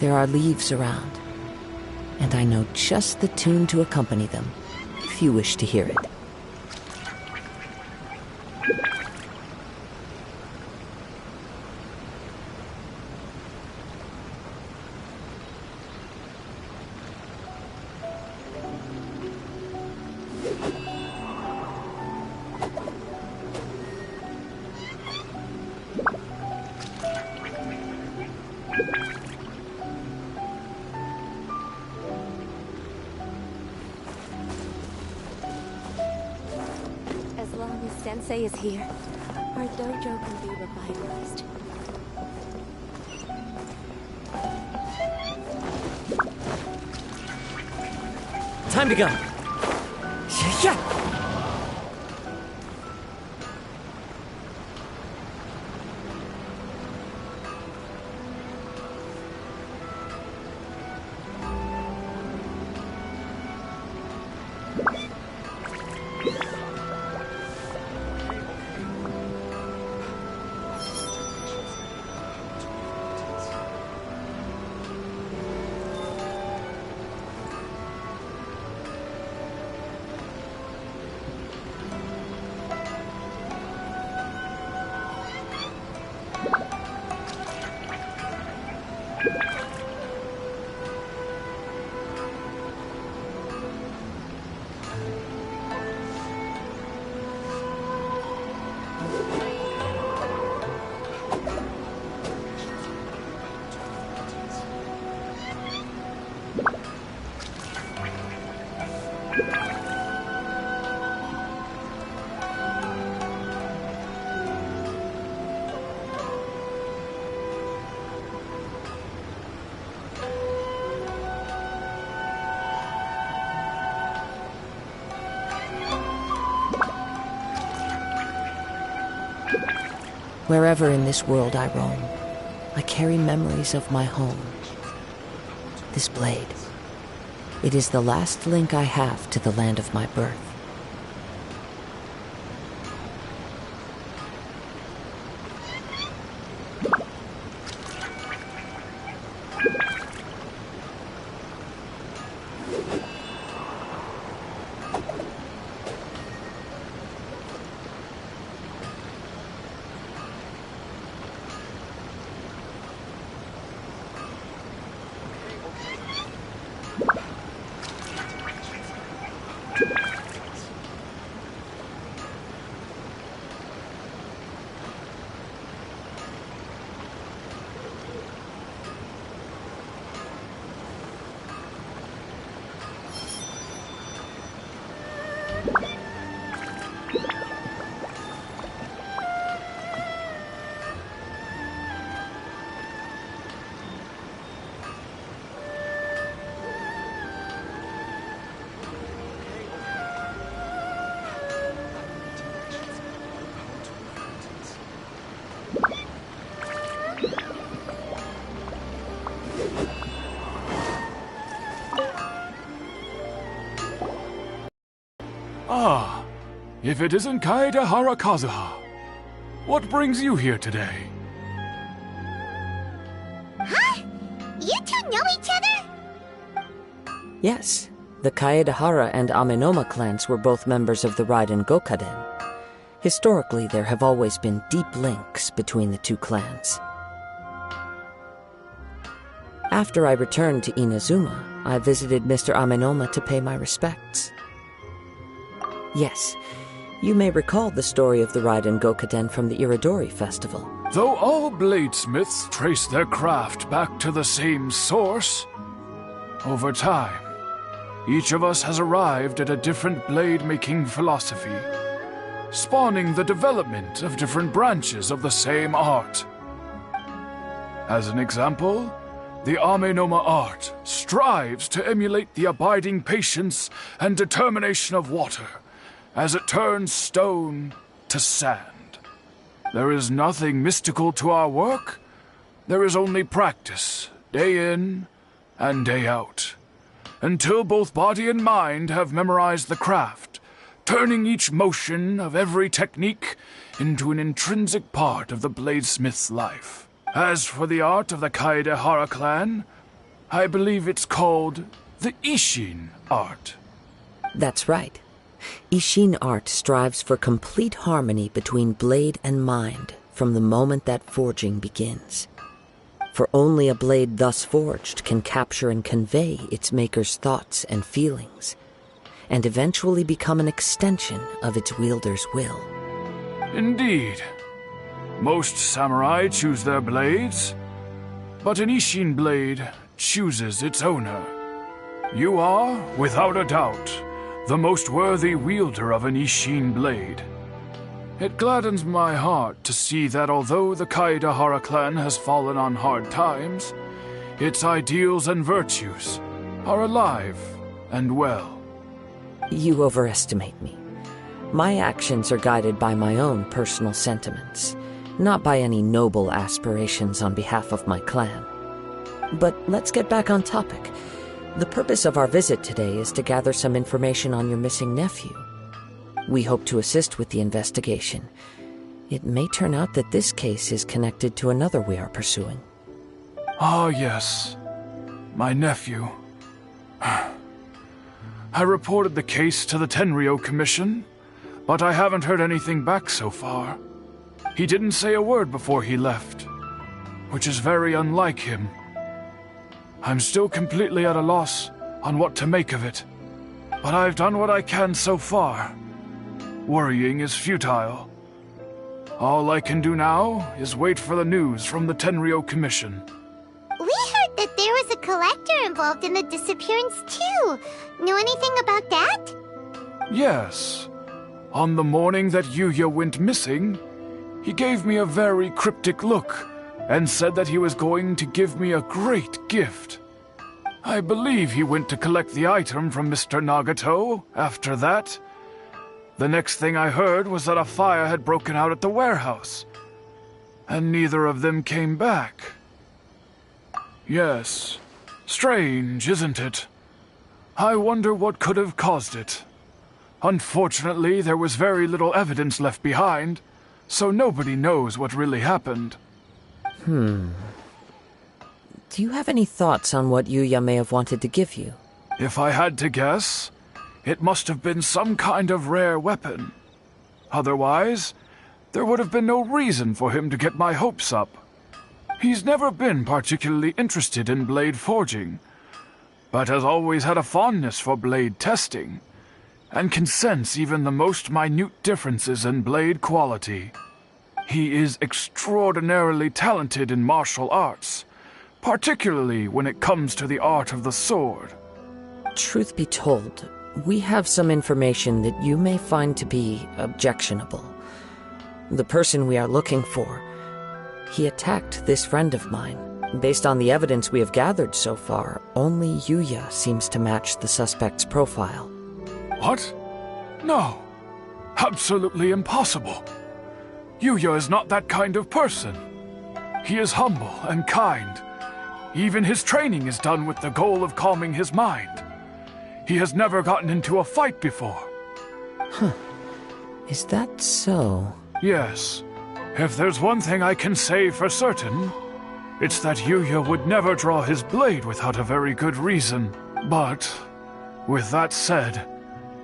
Speaker 3: There are leaves around, and I know just the tune to accompany them, if you wish to hear it.
Speaker 10: As long as Sensei is here, our dojo can be revitalized.
Speaker 3: Time to go! Yeah! Wherever in this world I roam, I carry memories of my home. This blade. It is the last link I have to the land of my birth.
Speaker 8: Ah, if it isn't Kaede Harakazuha. What brings you here today?
Speaker 2: Huh? You two know each other?
Speaker 3: Yes, the Kaedehara and Amenoma clans were both members of the Raiden Gokaden. Historically, there have always been deep links between the two clans. After I returned to Inazuma, I visited Mr. Amenoma to pay my respects. Yes, you may recall the story of the Raiden Gokaden from the Iridori Festival.
Speaker 8: Though all bladesmiths trace their craft back to the same source, over time, each of us has arrived at a different blade-making philosophy, spawning the development of different branches of the same art. As an example, the Amenoma art strives to emulate the abiding patience and determination of water as it turns stone to sand. There is nothing mystical to our work. There is only practice, day in and day out, until both body and mind have memorized the craft, turning each motion of every technique into an intrinsic part of the bladesmith's life. As for the art of the Kaedehara clan, I believe it's called the Ishin art.
Speaker 3: That's right. Ishin art strives for complete harmony between blade and mind from the moment that forging begins. For only a blade thus forged can capture and convey its maker's thoughts and feelings, and eventually become an extension of its wielder's will.
Speaker 8: Indeed. Most samurai choose their blades, but an Ishin blade chooses its owner. You are, without a doubt, the most worthy wielder of an Ishin blade. It gladdens my heart to see that although the Kaedehara clan has fallen on hard times, its ideals and virtues are alive and well.
Speaker 3: You overestimate me. My actions are guided by my own personal sentiments, not by any noble aspirations on behalf of my clan. But let's get back on topic. The purpose of our visit today is to gather some information on your missing nephew. We hope to assist with the investigation. It may turn out that this case is connected to another we are pursuing.
Speaker 8: Ah, yes. My nephew. I reported the case to the Tenryo Commission, but I haven't heard anything back so far. He didn't say a word before he left, which is very unlike him. I'm still completely at a loss on what to make of it, but I've done what I can so far. Worrying is futile. All I can do now is wait for the news from the Tenryo Commission.
Speaker 2: We heard that there was a collector involved in the disappearance too. Know anything about that?
Speaker 8: Yes. On the morning that Yuya went missing, he gave me a very cryptic look and said that he was going to give me a great gift. I believe he went to collect the item from Mr. Nagato after that. The next thing I heard was that a fire had broken out at the warehouse, and neither of them came back. Yes, strange, isn't it? I wonder what could have caused it. Unfortunately, there was very little evidence left behind, so nobody knows what really happened.
Speaker 3: Do you have any thoughts on what Yuya may have wanted to give you?
Speaker 8: If I had to guess, it must have been some kind of rare weapon. Otherwise, there would have been no reason for him to get my hopes up. He's never been particularly interested in blade forging, but has always had a fondness for blade testing, and can sense even the most minute differences in blade quality. He is extraordinarily talented in martial arts, particularly when it comes to the art of the sword.
Speaker 3: Truth be told, we have some information that you may find to be objectionable. The person we are looking for, he attacked this friend of mine. Based on the evidence we have gathered so far, only Yuya seems to match the suspect's profile.
Speaker 8: What? No. Absolutely impossible. Yuya is not that kind of person. He is humble and kind. Even his training is done with the goal of calming his mind. He has never gotten into a fight before.
Speaker 3: Is that so?
Speaker 8: Yes. If there's one thing I can say for certain, it's that Yuya would never draw his blade without a very good reason. But, with that said,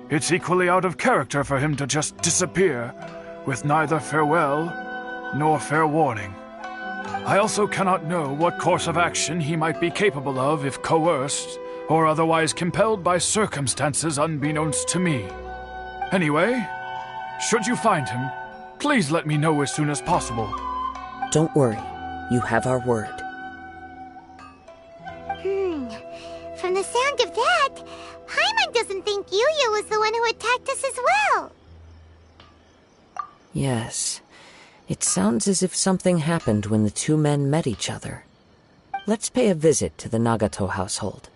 Speaker 8: it's equally out of character for him to just disappear, with neither farewell nor fair warning. I also cannot know what course of action he might be capable of if coerced, or otherwise compelled by circumstances unbeknownst to me. Anyway, should you find him, please let me know as soon as possible.
Speaker 3: Don't worry. You have our word.
Speaker 2: From the sound of that, Paimon doesn't think Yuya was the one who attacked us as well.
Speaker 3: Yes. It sounds as if something happened when the two men met each other. Let's pay a visit to the Nagato household.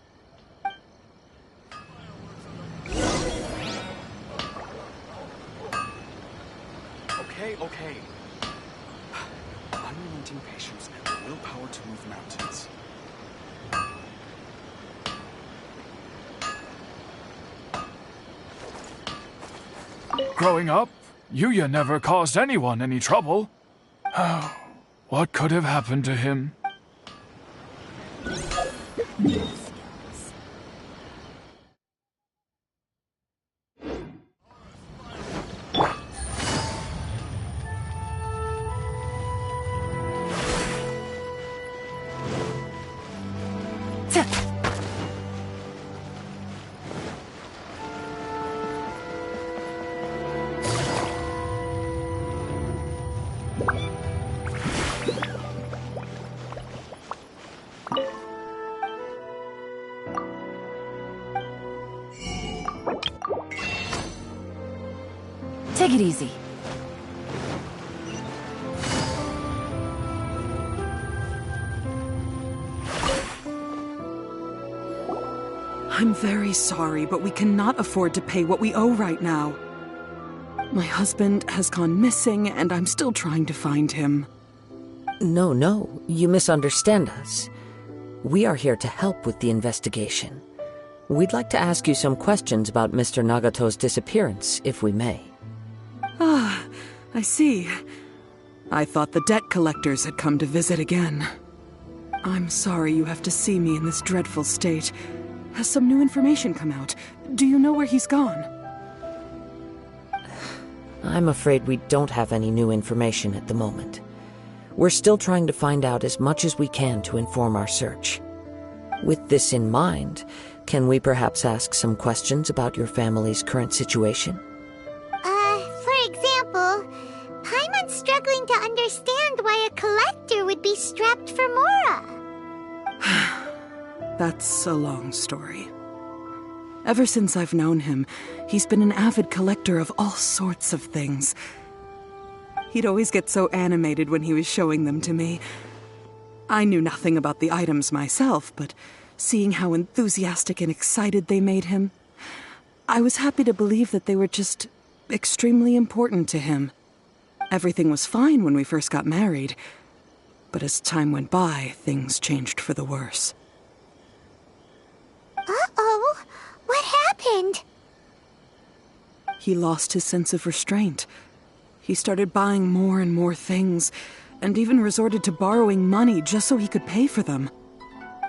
Speaker 11: Okay. Unrelenting patience and the willpower to move mountains.
Speaker 8: Growing up, Yuya never caused anyone any trouble. What could have happened to him?
Speaker 4: Take it easy.
Speaker 12: I'm very sorry, but we cannot afford to pay what we owe right now. My husband has gone missing, and I'm still trying to find him.
Speaker 3: No, you misunderstand us. We are here to help with the investigation. We'd like to ask you some questions about Mr. Nagato's disappearance, if we may.
Speaker 12: Ah, I see. I thought the debt collectors had come to visit again. I'm sorry you have to see me in this dreadful state. Has some new information come out? Do you know where he's gone?
Speaker 3: I'm afraid we don't have any new information at the moment. We're still trying to find out as much as we can to inform our search. With this in mind, can we perhaps ask some questions about your family's current situation?
Speaker 2: For example, Paimon's struggling to understand why a collector would be strapped for Mora.
Speaker 12: That's a long story. Ever since I've known him, he's been an avid collector of all sorts of things. He'd always get so animated when he was showing them to me. I knew nothing about the items myself, but seeing how enthusiastic and excited they made him, I was happy to believe that they were just extremely important to him. Everything was fine when we first got married, but as time went by, things changed for the worse.
Speaker 2: Uh-oh. happened?
Speaker 12: He lost his sense of restraint. He started buying more and more things, and even resorted to borrowing money just so he could pay for them.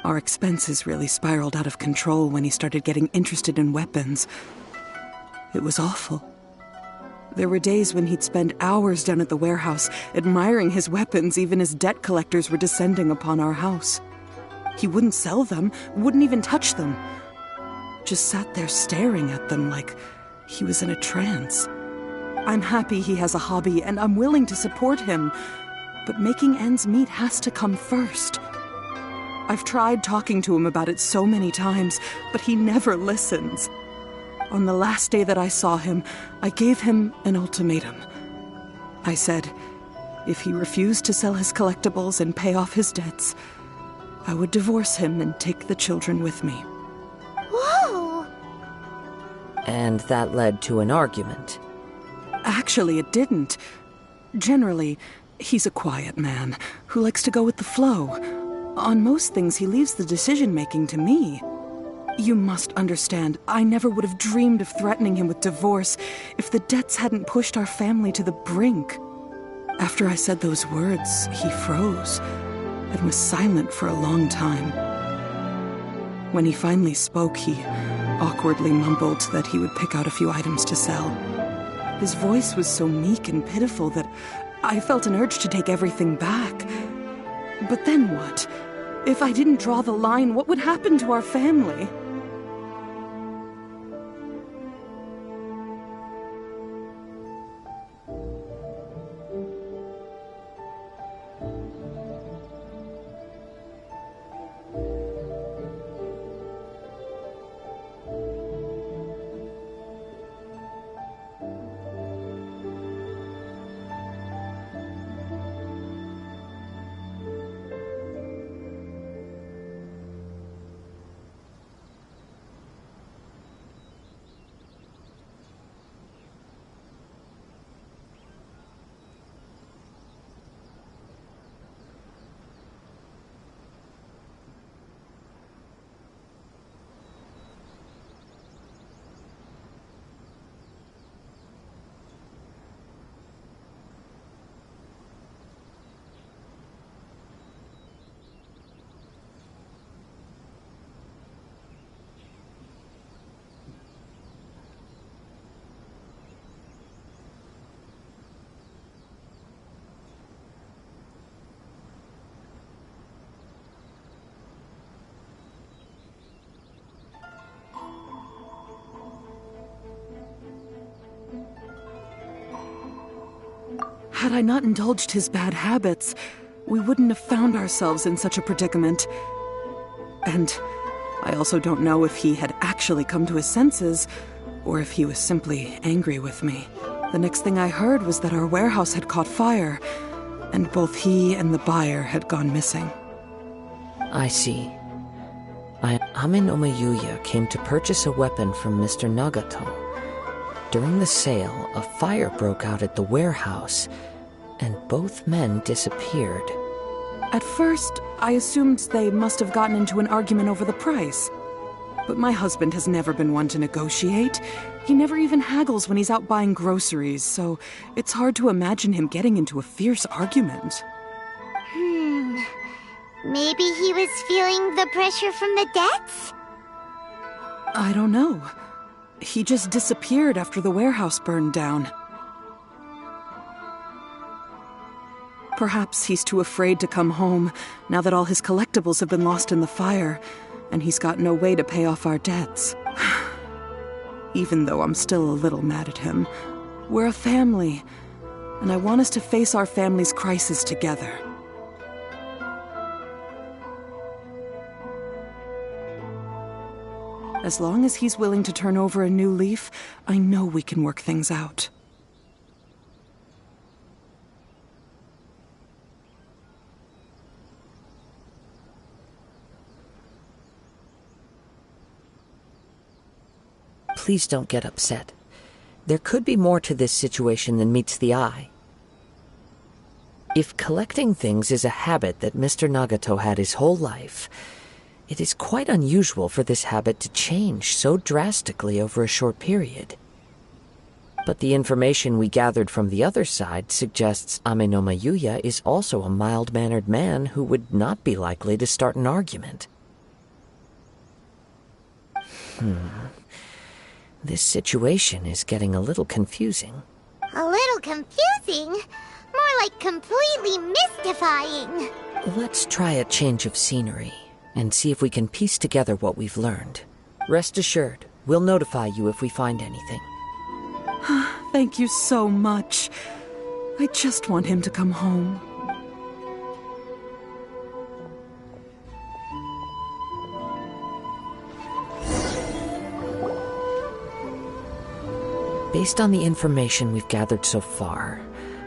Speaker 12: Our expenses really spiraled out of control when he started getting interested in weapons. It was awful. There were days when he'd spend hours down at the warehouse, admiring his weapons even as debt collectors were descending upon our house. He wouldn't sell them, wouldn't even touch them. Just sat there staring at them like he was in a trance. I'm happy he has a hobby, and I'm willing to support him. But making ends meet has to come first. I've tried talking to him about it so many times, but he never listens. On the last day that I saw him, I gave him an ultimatum. I said, if he refused to sell his collectibles and pay off his debts, I would divorce him and take the children with me.
Speaker 2: Whoa!
Speaker 3: And that led to an argument.
Speaker 12: Actually, it didn't. Generally, he's a quiet man who likes to go with the flow. On most things, he leaves the decision-making to me. You must understand, I never would have dreamed of threatening him with divorce if the debts hadn't pushed our family to the brink. After I said those words, he froze and was silent for a long time. When he finally spoke, he awkwardly mumbled that he would pick out a few items to sell. His voice was so meek and pitiful that I felt an urge to take everything back. But then what? If I didn't draw the line, what would happen to our family? Had I not indulged his bad habits, we wouldn't have found ourselves in such a predicament. And I also don't know if he had actually come to his senses, or if he was simply angry with me. The next thing I heard was that our warehouse had caught fire, and both he and the buyer had gone missing.
Speaker 3: I see. Amin Omeyuya came to purchase a weapon from Mr. Nagato. During the sale, a fire broke out at the warehouse, and both men disappeared.
Speaker 12: At first, I assumed they must have gotten into an argument over the price. But my husband has never been one to negotiate. He never even haggles when he's out buying groceries, so it's hard to imagine him getting into a fierce argument.
Speaker 2: Maybe he was feeling the pressure from the debts?
Speaker 12: I don't know. He just disappeared after the warehouse burned down. Perhaps he's too afraid to come home now that all his collectibles have been lost in the fire, and he's got no way to pay off our debts. Even though I'm still a little mad at him, we're a family, and I want us to face our family's crisis together. As long as he's willing to turn over a new leaf, I know we can work things out.
Speaker 3: Please don't get upset. There could be more to this situation than meets the eye. If collecting things is a habit that Mr. Nagato had his whole life, It is quite unusual for this habit to change so drastically over a short period. But the information we gathered from the other side suggests Amenoma Yuya is also a mild-mannered man who would not be likely to start an argument. This situation is getting a little confusing.
Speaker 2: A little confusing? More like completely mystifying.
Speaker 3: Let's try a change of scenery and see if we can piece together what we've learned. Rest assured, we'll notify you if we find anything.
Speaker 12: Thank you so much. I just want him to come home.
Speaker 3: Based on the information we've gathered so far,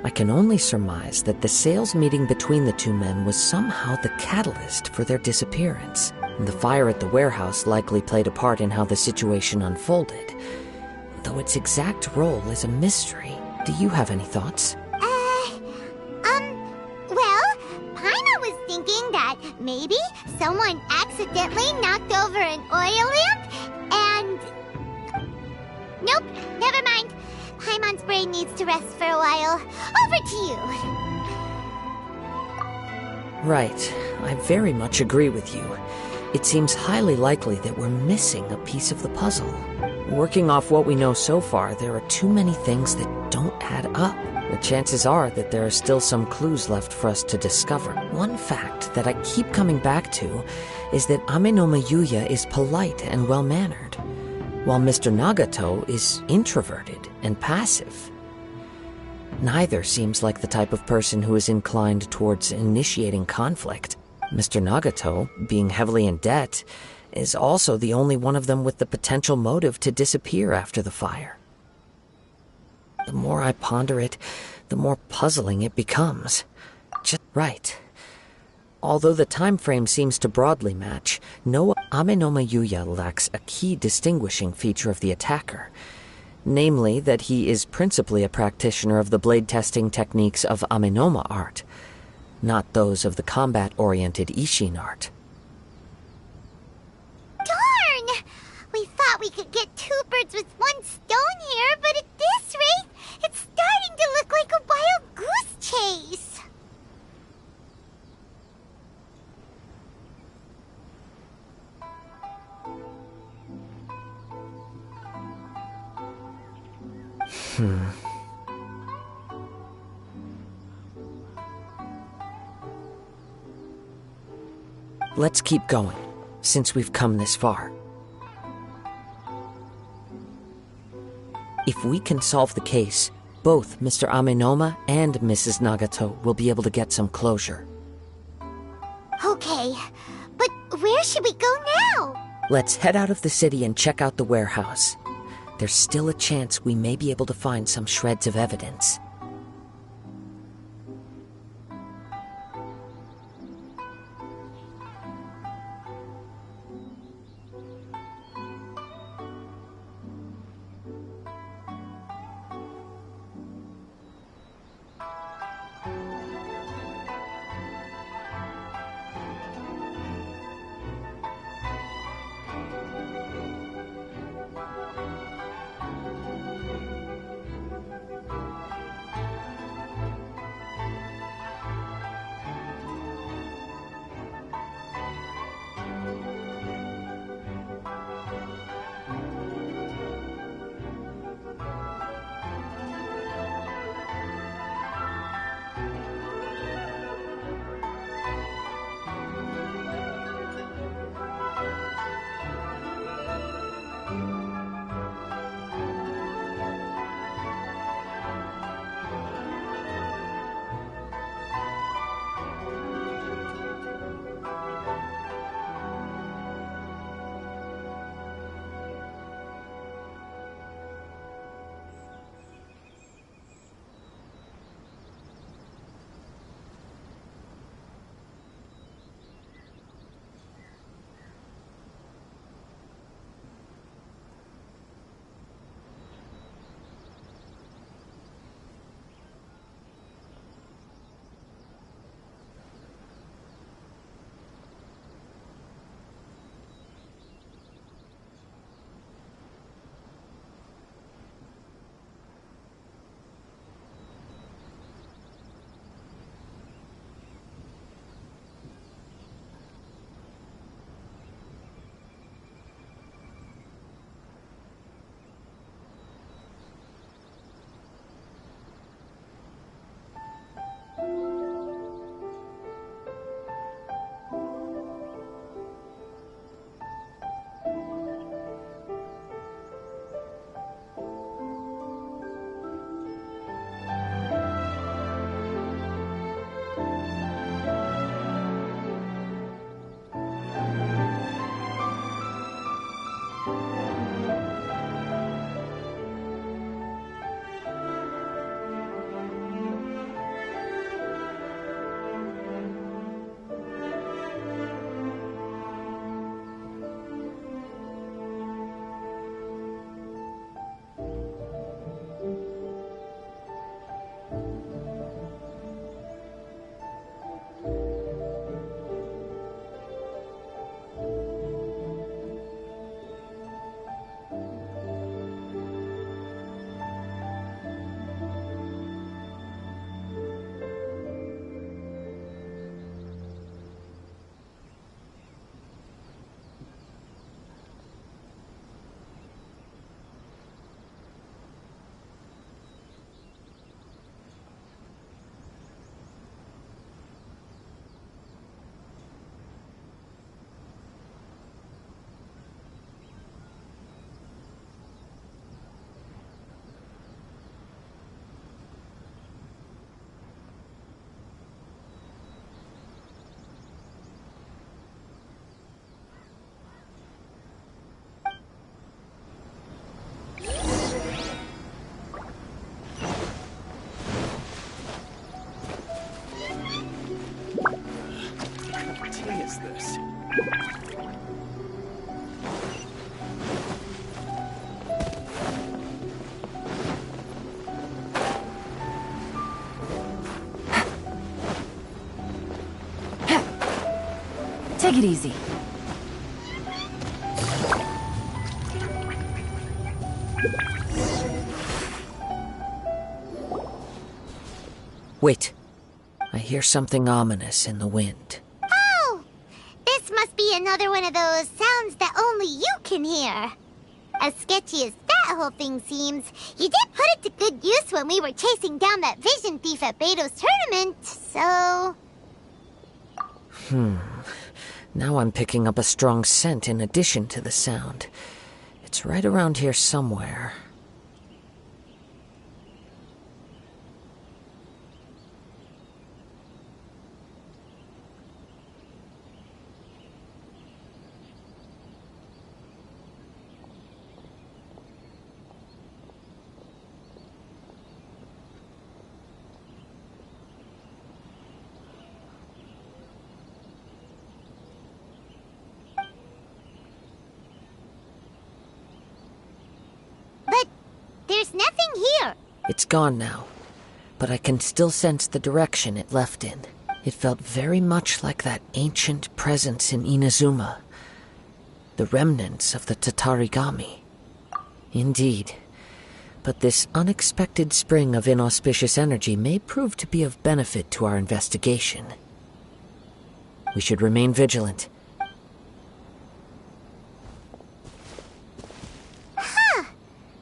Speaker 3: I can only surmise that the sales meeting between the two men was somehow the catalyst for their disappearance. The fire at the warehouse likely played a part in how the situation unfolded, though its exact role is a mystery. Do you have any thoughts?
Speaker 2: Well, Paimon was thinking that maybe someone accidentally knocked over an oil lamp and... Nope, never mind. Paimon's brain needs to rest for a while. Over to you.
Speaker 3: Right. I very much agree with you. It seems highly likely that we're missing a piece of the puzzle. Working off what we know so far, there are too many things that don't add up. The chances are that there are still some clues left for us to discover. One fact that I keep coming back to is that Amenoma Yuya is polite and well-mannered, while Mr. Nagato is introverted and passive. Neither seems like the type of person who is inclined towards initiating conflict. Mr. Nagato, being heavily in debt, is also the only one of them with the potential motive to disappear after the fire. The more I ponder it, the more puzzling it becomes. Just right. Although the time frame seems to broadly match, no Amenoma Yuya lacks a key distinguishing feature of the attacker, namely that he is principally a practitioner of the blade testing techniques of Amenoma art, not those of the combat-oriented Ishin art.
Speaker 2: Darn! We thought we could get two birds with one stone here, but at this rate, it's starting to look like a wild goose chase.
Speaker 3: Let's keep going, since we've come this far. If we can solve the case, both Mr. Amenoma and Mrs. Nagato will be able to get some closure.
Speaker 2: Okay, but where should we go now?
Speaker 3: Let's head out of the city and check out the warehouse. There's still a chance we may be able to find some shreds of evidence.
Speaker 4: Take it easy.
Speaker 3: Wait. I hear something ominous in the wind.
Speaker 2: Oh! This must be another one of those sounds that only you can hear. As sketchy as that whole thing seems, you did put it to good use when we were chasing down that vision thief at Beto's tournament, so...
Speaker 3: Now I'm picking up a strong scent in addition to the sound. It's right around here somewhere.
Speaker 2: There's nothing here.
Speaker 3: It's gone now, but I can still sense the direction it left in. It felt very much like that ancient presence in Inazuma. The remnants of the Tatarigami. Indeed. But this unexpected spring of inauspicious energy may prove to be of benefit to our investigation. We should remain vigilant.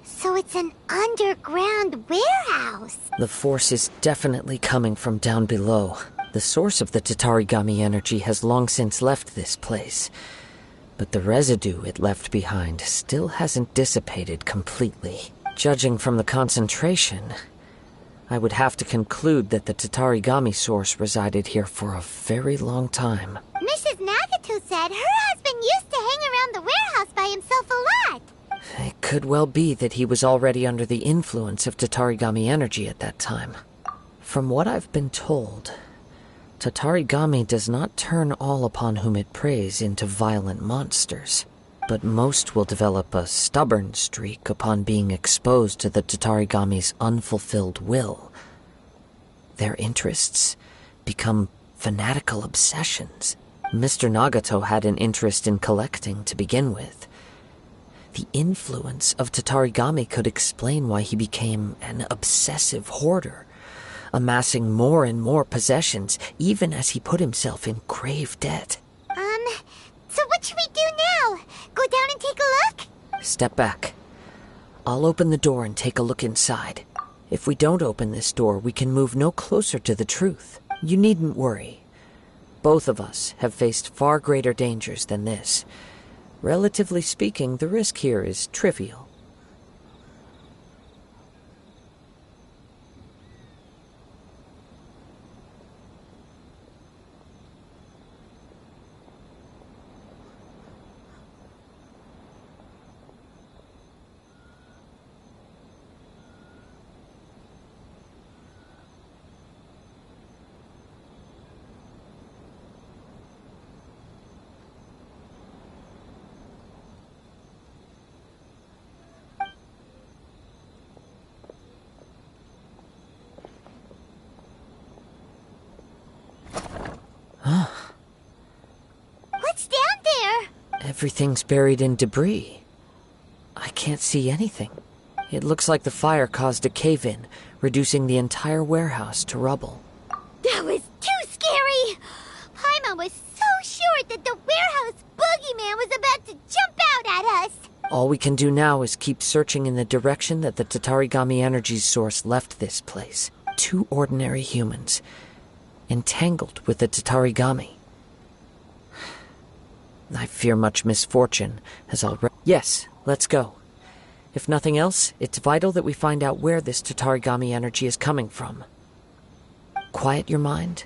Speaker 2: So it's an underground warehouse.
Speaker 3: The force is definitely coming from down below. The source of the Tatarigami energy has long since left this place. But the residue it left behind still hasn't dissipated completely. Judging from the concentration, I would have to conclude that the Tatarigami source resided here for a very long time.
Speaker 2: Mrs. Nagato said her husband used to hang around the warehouse by himself a lot.
Speaker 3: It could well be that he was already under the influence of Tatarigami energy at that time. From what I've been told, Tatarigami does not turn all upon whom it preys into violent monsters, but most will develop a stubborn streak upon being exposed to the Tatarigami's unfulfilled will. Their interests become fanatical obsessions. Mr. Nagato had an interest in collecting to begin with. The influence of Tatarigami could explain why he became an obsessive hoarder, amassing more and more possessions, even as he put himself in grave debt.
Speaker 2: So what should we do now? Go down and take a look?
Speaker 3: Step back. I'll open the door and take a look inside. If we don't open this door, we can move no closer to the truth. You needn't worry. Both of us have faced far greater dangers than this. Relatively speaking, the risk here is trivial.
Speaker 2: What's down there?
Speaker 3: Everything's buried in debris. I can't see anything. It looks like the fire caused a cave-in, reducing the entire warehouse to rubble.
Speaker 2: That was too scary! Paimon was so sure that the warehouse boogeyman was about to jump out at us!
Speaker 3: All we can do now is keep searching in the direction that the Tatarigami energy source left this place. 2 ordinary humans, entangled with the Tatarigami. I fear much misfortune has already... Yes, let's go. If nothing else, it's vital that we find out where this Tatarigami energy is coming from. Quiet your mind.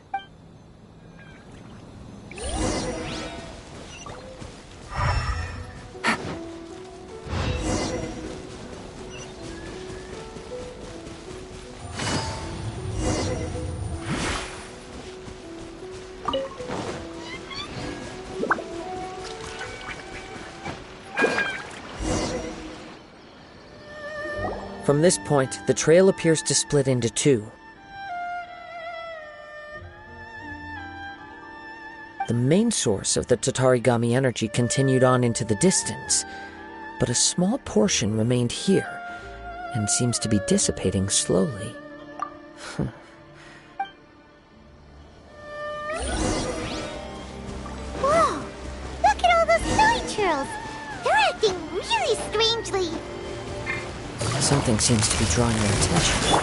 Speaker 3: From this point, the trail appears to split into two. The main source of the Tatarigami energy continued on into the distance, but a small portion remained here, and seems to be dissipating slowly.
Speaker 2: Whoa! Look at all those silly churls! They're acting really strangely!
Speaker 3: Something seems to be drawing their attention.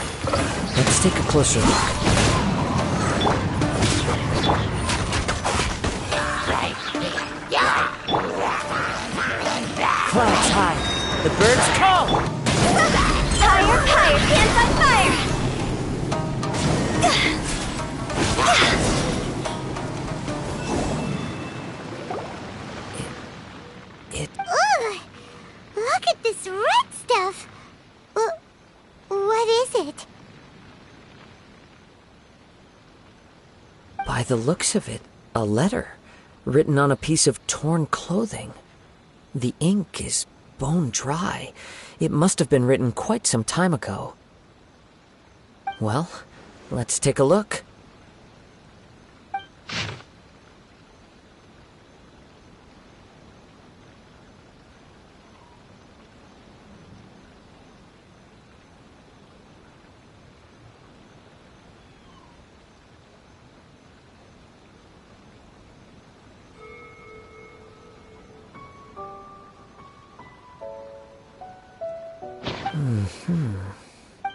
Speaker 3: Let's take a closer look. Clouds high. The birds call!
Speaker 10: Fire, fire, can't fight fire!
Speaker 2: Ugh! Look at this red stuff! What is it?
Speaker 3: By the looks of it, a letter, written on a piece of torn clothing. The ink is bone dry. It must have been written quite some time ago. Well, let's take a look.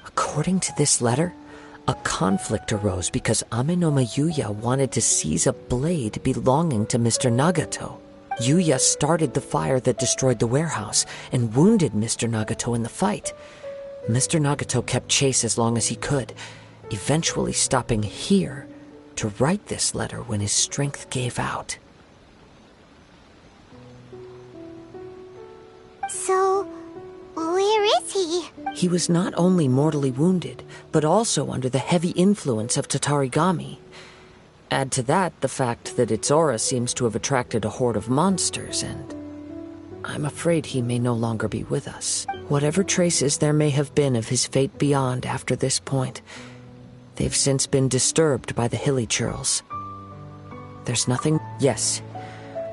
Speaker 3: According to this letter, a conflict arose because Amenoma Yuya wanted to seize a blade belonging to Mr. Nagato. Yuya started the fire that destroyed the warehouse and wounded Mr. Nagato in the fight. Mr. Nagato kept chase as long as he could, eventually stopping here to write this letter when his strength gave out.
Speaker 2: So, where is he?
Speaker 3: He was not only mortally wounded, but also under the heavy influence of Tatarigami. Add to that the fact that its aura seems to have attracted a horde of monsters, and I'm afraid he may no longer be with us. Whatever traces there may have been of his fate beyond after this point, they've since been disturbed by the hilly churls. There's nothing... Yes.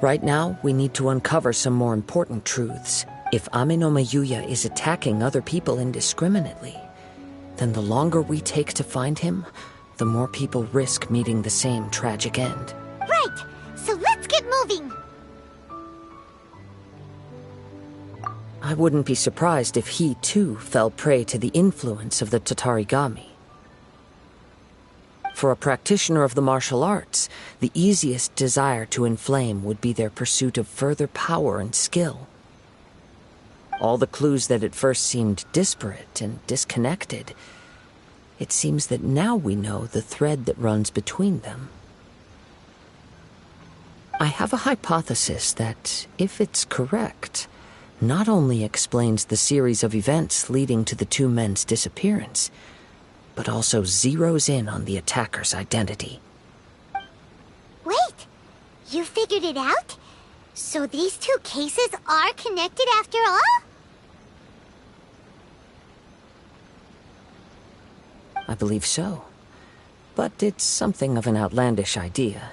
Speaker 3: Right now, we need to uncover some more important truths. If Amenoma Yuya is attacking other people indiscriminately, then the longer we take to find him, the more people risk meeting the same tragic end.
Speaker 2: Right! So let's get moving!
Speaker 3: I wouldn't be surprised if he, too, fell prey to the influence of the Tatarigami. For a practitioner of the martial arts, the easiest desire to inflame would be their pursuit of further power and skill. All the clues that at first seemed disparate and disconnected, it seems that now we know the thread that runs between them. I have a hypothesis that, if it's correct, not only explains the series of events leading to the two men's disappearance, but also zeroes in on the attacker's identity.
Speaker 2: Wait! You figured it out? So these two cases are connected after all?
Speaker 3: I believe so. But it's something of an outlandish idea.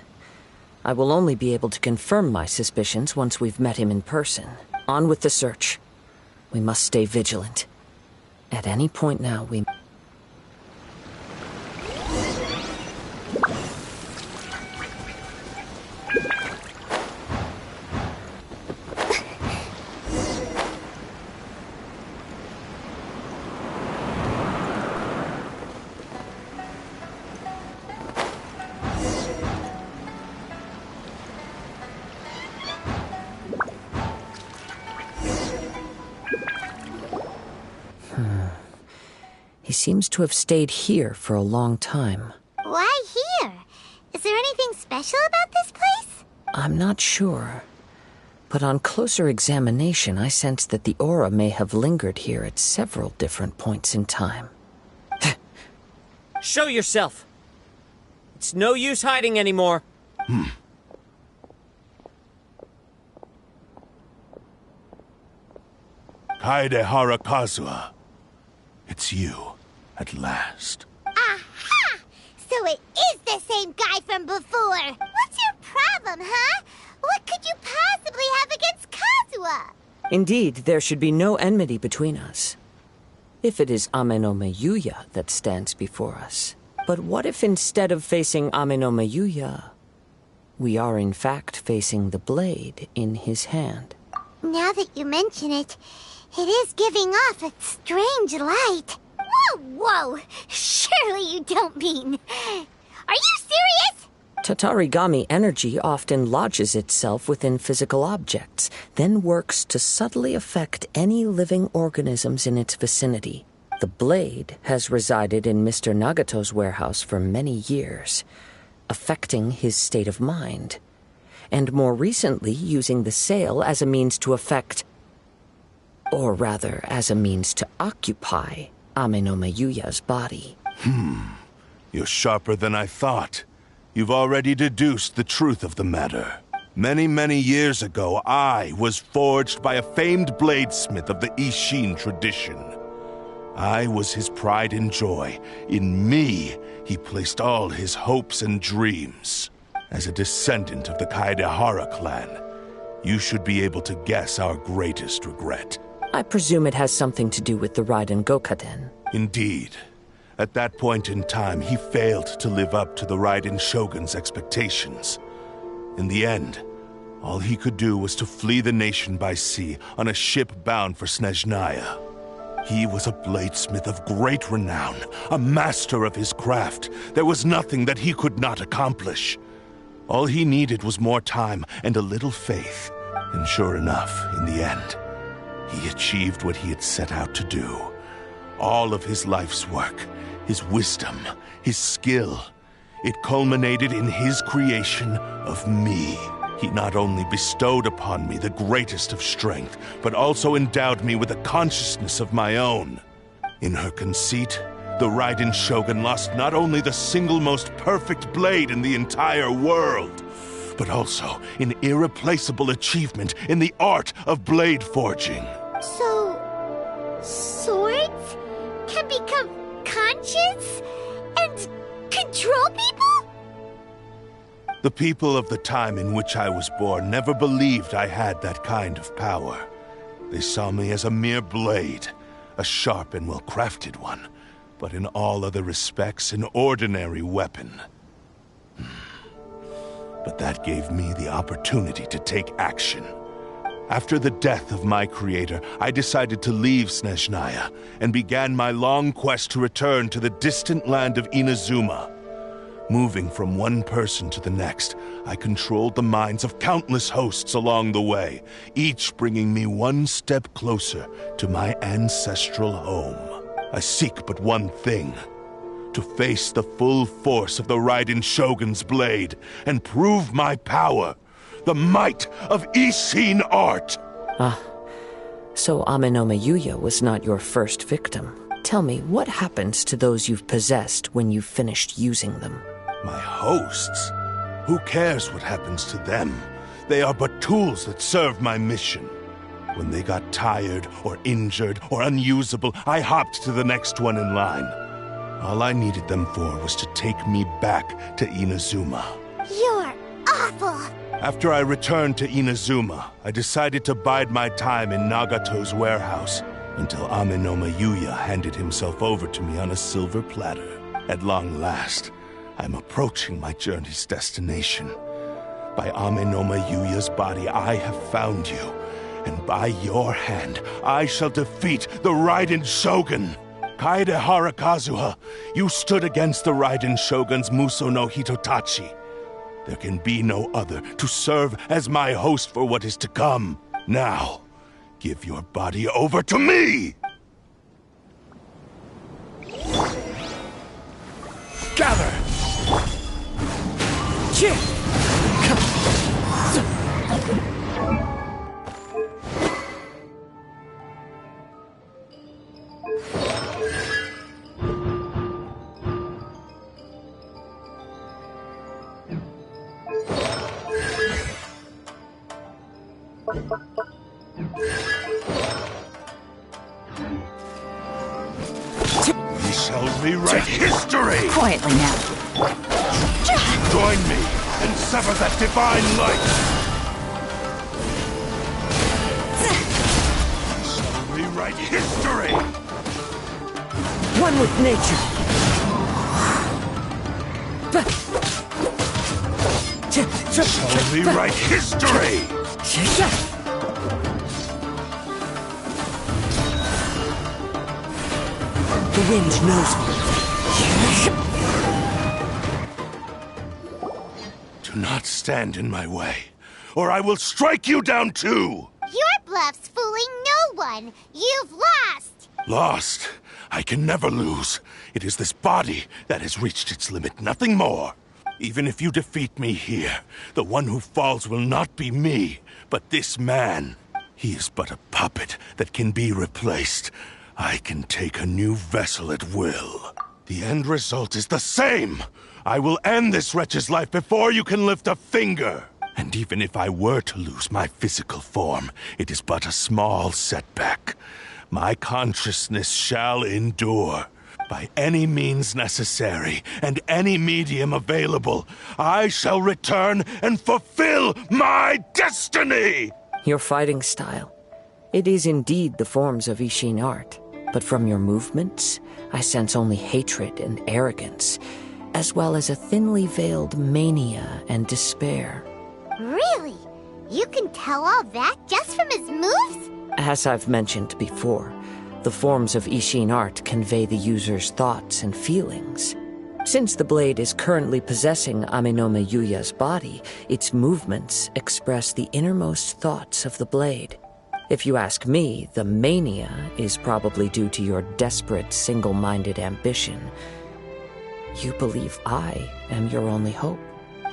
Speaker 3: I will only be able to confirm my suspicions once we've met him in person. On with the search. We must stay vigilant. At any point now, we... He seems to have stayed here for a long time.
Speaker 2: Why here? Is there anything special about this place?
Speaker 3: I'm not sure. But on closer examination, I sense that the aura may have lingered here at several different points in time. Show yourself! It's no use hiding anymore.
Speaker 13: Kaede Harakazua. It's you, at last.
Speaker 2: Aha! So it is the same guy from before! What's your problem, huh? What could you possibly have against Kazuha?
Speaker 3: Indeed, there should be no enmity between us. If it is Ame no Miyuya that stands before us. But what if instead of facing Ame no Miyuya, we are in fact facing the blade in his hand?
Speaker 2: Now that you mention it, it is giving off a strange light. Whoa, whoa! Surely you don't mean... Are you serious?
Speaker 3: Tatarigami energy often lodges itself within physical objects, then works to subtly affect any living organisms in its vicinity. The blade has resided in Mr. Nagato's warehouse for many years, affecting his state of mind, and more recently using the sale as a means to affect, or rather as a means to occupy, Ame no Miyuya's body.
Speaker 13: You're sharper than I thought. You've already deduced the truth of the matter. Many, many years ago, I was forged by a famed bladesmith of the Ishin tradition. I was his pride and joy. In me, he placed all his hopes and dreams. As a descendant of the Kaedehara clan, you should be able to guess our greatest regret.
Speaker 3: I presume it has something to do with the Raiden Gokaden.
Speaker 13: Indeed. At that point in time, he failed to live up to the Raiden Shogun's expectations. In the end, all he could do was to flee the nation by sea on a ship bound for Snezhnaya. He was a bladesmith of great renown, a master of his craft. There was nothing that he could not accomplish. All he needed was more time and a little faith. And sure enough, in the end, he achieved what he had set out to do. All of his life's work, his wisdom, his skill, it culminated in his creation of me. He not only bestowed upon me the greatest of strength, but also endowed me with a consciousness of my own. In her conceit, the Raiden Shogun lost not only the single most perfect blade in the entire world, but also an irreplaceable achievement in the art of blade forging.
Speaker 2: So... swords can become conscious and control people?
Speaker 13: The people of the time in which I was born never believed I had that kind of power. They saw me as a mere blade, a sharp and well-crafted one, but in all other respects an ordinary weapon. But that gave me the opportunity to take action. After the death of my creator, I decided to leave Snezhnaya and began my long quest to return to the distant land of Inazuma. Moving from one person to the next, I controlled the minds of countless hosts along the way, each bringing me one step closer to my ancestral home. I seek but one thing: to face the full force of the Raiden Shogun's blade and prove my power, the might of Ishin art.
Speaker 3: So Ame no Miyuya was not your first victim. Tell me, what happens to those you've possessed when you've finished using them?
Speaker 13: My hosts? Who cares what happens to them? They are but tools that serve my mission. When they got tired, or injured, or unusable, I hopped to the next one in line. All I needed them for was to take me back to Inazuma.
Speaker 2: You're awful!
Speaker 13: After I returned to Inazuma, I decided to bide my time in Nagato's warehouse until Ame no Miyuya handed himself over to me on a silver platter. At long last, I'm approaching my journey's destination. By Ame no Miyuya's body, I have found you, and by your hand, I shall defeat the Raiden Shogun! Kaedehara Kazuha, you stood against the Raiden Shogun's Muso no Hitotachi. There can be no other to serve as my host for what is to come. Now, give your body over to me! Gather! rewrite history!
Speaker 4: Quietly now.
Speaker 13: Join me and sever that divine light! Shall rewrite history!
Speaker 3: One with nature.
Speaker 13: Shall rewrite history!
Speaker 3: The wind knows me.
Speaker 13: Do not stand in my way, or I will strike you down too!
Speaker 2: Your bluff's fooling no one. You've lost.
Speaker 13: Lost? I can never lose. It is this body that has reached its limit, nothing more. Even if you defeat me here, the one who falls will not be me, but this man. He is but a puppet that can be replaced. I can take a new vessel at will. The end result is the same! I will end this wretch's life before you can lift a finger! And even if I were to lose my physical form, it is but a small setback. My consciousness shall endure. By any means necessary, and any medium available, I shall return and fulfill my destiny!
Speaker 3: Your fighting style. It is indeed the forms of Ishin art, but from your movements, I sense only hatred and arrogance, as well as a thinly veiled mania and despair.
Speaker 2: Really? You can tell all that just from his moves?
Speaker 3: As I've mentioned before, the forms of Ishin art convey the user's thoughts and feelings. Since the blade is currently possessing Aminome Yuya's body, its movements express the innermost thoughts of the blade. If you ask me, the mania is probably due to your desperate, single-minded ambition. You believe I am your only hope.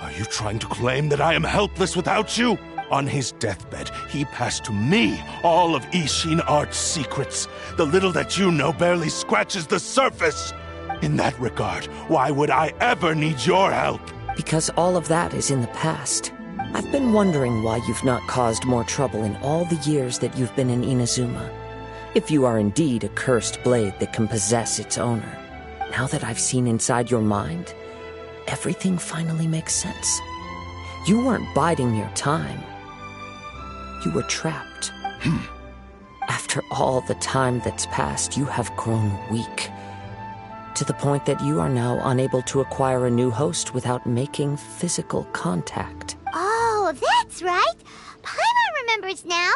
Speaker 13: Are you trying to claim that I am helpless without you? On his deathbed, he passed to me all of Ishin art's secrets. The little that you know barely scratches the surface. In that regard, why would I ever need your help?
Speaker 3: Because all of that is in the past. I've been wondering why you've not caused more trouble in all the years that you've been in Inazuma. If you are indeed a cursed blade that can possess its owner. Now that I've seen inside your mind, everything finally makes sense. You weren't biding your time. You were trapped. After all the time that's passed, you have grown weak. To the point that you are now unable to acquire a new host without making physical contact.
Speaker 2: Oh, that's right. Paimon remembers now.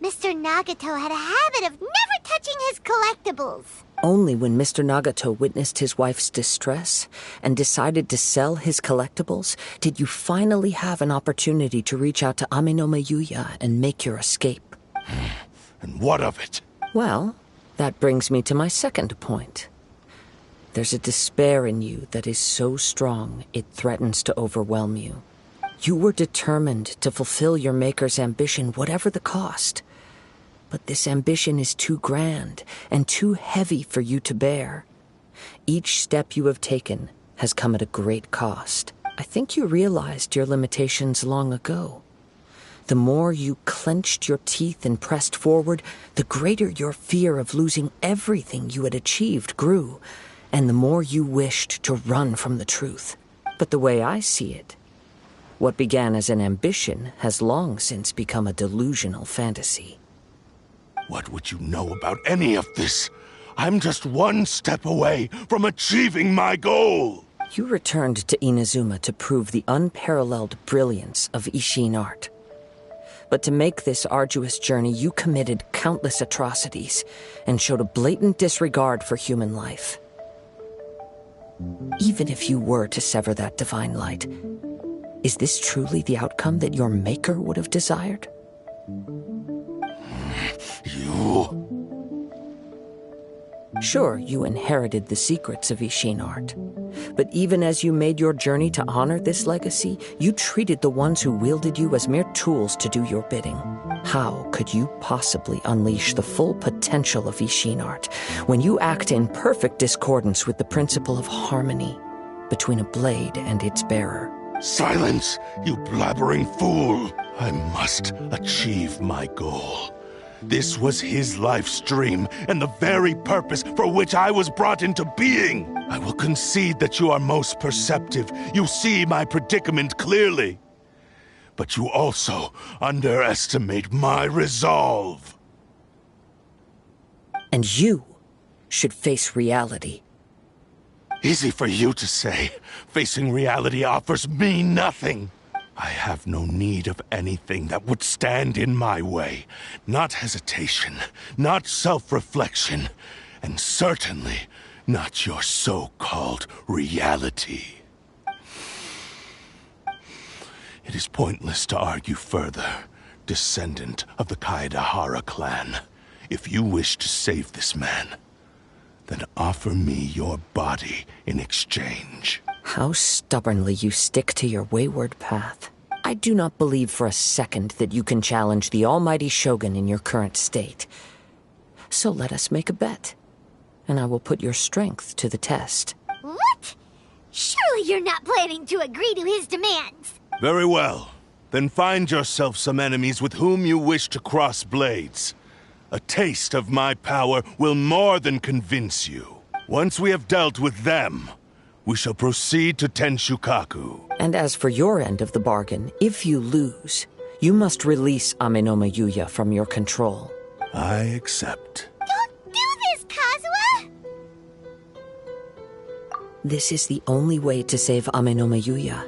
Speaker 2: Mr. Nagato had a habit of never touching his collectibles.
Speaker 3: Only when Mr. Nagato witnessed his wife's distress and decided to sell his collectibles did you finally have an opportunity to reach out to Aminome Yuya and make your escape.
Speaker 13: And what of it?
Speaker 3: Well, that brings me to my second point. There's a despair in you that is so strong it threatens to overwhelm you. You were determined to fulfill your maker's ambition, whatever the cost. But this ambition is too grand and too heavy for you to bear. Each step you have taken has come at a great cost. I think you realized your limitations long ago. The more you clenched your teeth and pressed forward, the greater your fear of losing everything you had achieved grew, and the more you wished to run from the truth. But the way I see it, what began as an ambition has long since become a delusional fantasy.
Speaker 13: What would you know about any of this? I'm just one step away from achieving my goal!
Speaker 3: You returned to Inazuma to prove the unparalleled brilliance of Ishin art. But to make this arduous journey, you committed countless atrocities and showed a blatant disregard for human life. Even if you were to sever that divine light, is this truly the outcome that your maker would have desired?
Speaker 13: You...
Speaker 3: Sure, you inherited the secrets of Ishin art. But even as you made your journey to honor this legacy, you treated the ones who wielded you as mere tools to do your bidding. How could you possibly unleash the full potential of Ishin art when you act in perfect discordance with the principle of harmony between a blade and its bearer?
Speaker 13: Silence, you blabbering fool! I must achieve my goal. This was his life's dream, and the very purpose for which I was brought into being. I will concede that you are most perceptive. You see my predicament clearly. But you also underestimate my resolve.
Speaker 3: And you should face reality.
Speaker 13: Easy for you to say. Facing reality offers me nothing. I have no need of anything that would stand in my way. Not hesitation, not self-reflection, and certainly not your so-called reality. It is pointless to argue further, descendant of the Kaedahara clan. If you wish to save this man, then offer me your body in exchange.
Speaker 3: How stubbornly you stick to your wayward path. I do not believe for a second that you can challenge the almighty Shogun in your current state. So let us make a bet, and I will put your strength to the test.
Speaker 2: What? Surely you're not planning to agree to his demands.
Speaker 13: Very well. Then find yourself some enemies with whom you wish to cross blades. A taste of my power will more than convince you. Once we have dealt with them, we shall proceed to Tenshukaku.
Speaker 3: And as for your end of the bargain, if you lose, you must release Amenoma Yuya from your control.
Speaker 13: I accept.
Speaker 2: Don't do this, Kazuha!
Speaker 3: This is the only way to save Amenoma Yuya.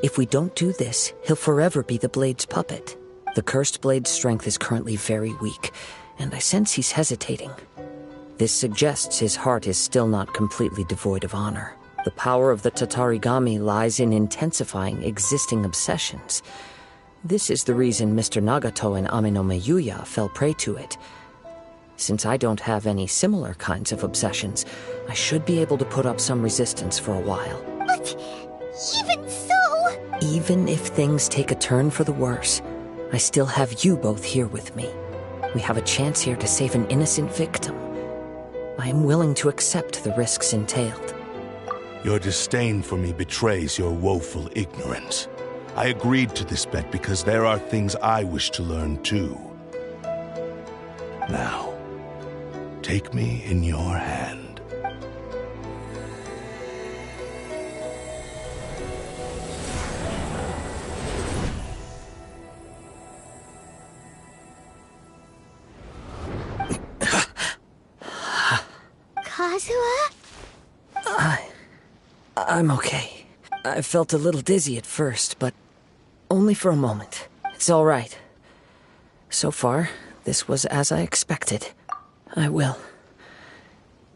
Speaker 3: If we don't do this, he'll forever be the Blade's puppet. The Cursed Blade's strength is currently very weak, and I sense he's hesitating. This suggests his heart is still not completely devoid of honor. The power of the Tatarigami lies in intensifying existing obsessions. This is the reason Mr. Nagato and Amenoma Yuya fell prey to it. Since I don't have any similar kinds of obsessions, I should be able to put up some resistance for a while.
Speaker 2: But even so...
Speaker 3: Even if things take a turn for the worse, I still have you both here with me. We have a chance here to save an innocent victim. I am willing to accept the risks entailed.
Speaker 13: Your disdain for me betrays your woeful ignorance. I agreed to this bet because there are things I wish to learn too. Now, take me in your hand.
Speaker 2: Kazuha?
Speaker 3: I'm okay. I felt a little dizzy at first, but only for a moment. It's all right. So far, this was as I expected. I will.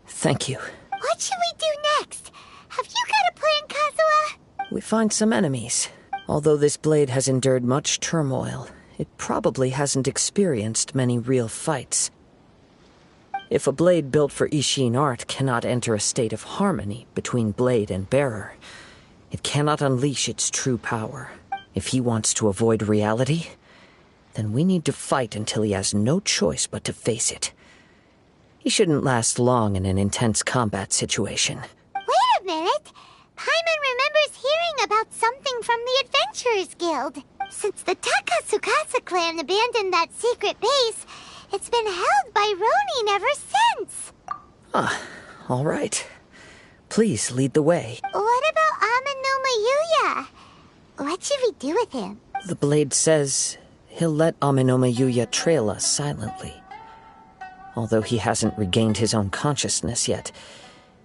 Speaker 3: Thank you.
Speaker 2: What should we do next? Have you got a plan, Kazuha?
Speaker 3: We find some enemies. Although this blade has endured much turmoil, it probably hasn't experienced many real fights. If a blade built for Ishin art cannot enter a state of harmony between blade and bearer, it cannot unleash its true power. If he wants to avoid reality, then we need to fight until he has no choice but to face it. He shouldn't last long in an intense combat situation.
Speaker 2: Wait a minute! Paimon remembers hearing about something from the Adventurers Guild. Since the Takasukasa clan abandoned that secret base, it's been held by Ronin ever since.
Speaker 3: Ah, all right. Please lead the way.
Speaker 2: What about Amenoma Yuya? What should we do with him?
Speaker 3: The blade says he'll let Amenoma Yuya trail us silently. Although he hasn't regained his own consciousness yet,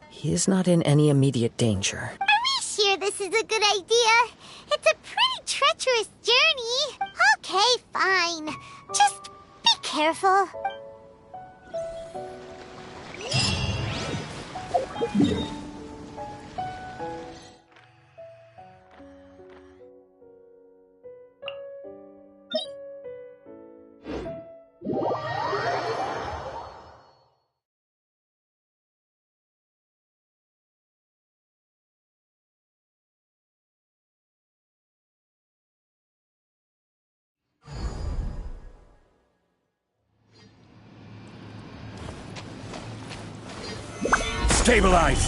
Speaker 3: he is not in any immediate danger.
Speaker 2: Are we sure this is a good idea? It's a pretty treacherous journey. Okay, fine. Just be careful.
Speaker 1: Stabilize!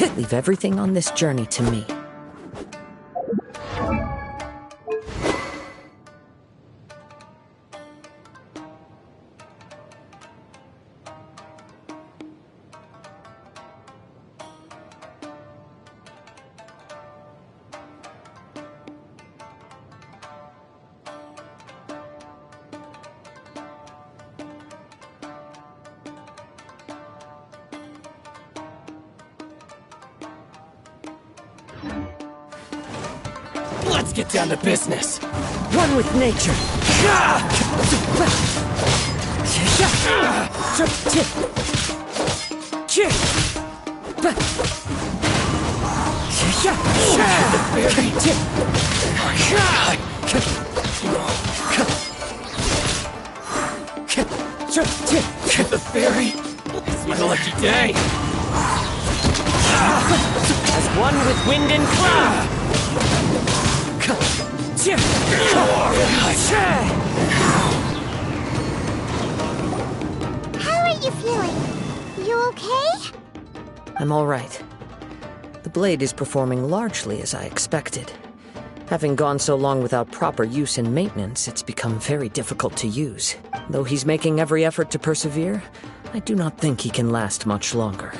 Speaker 3: Leave everything on this journey to me.
Speaker 7: Let's get down to business.
Speaker 3: One with nature.
Speaker 7: Get the fairy. It's my lucky day.
Speaker 3: As one with wind and cloud.
Speaker 2: How are you feeling? You okay?
Speaker 3: I'm all right. The blade is performing largely as I expected. Having gone so long without proper use and maintenance, it's become very difficult to use. Though he's making every effort to persevere, I do not think he can last much longer.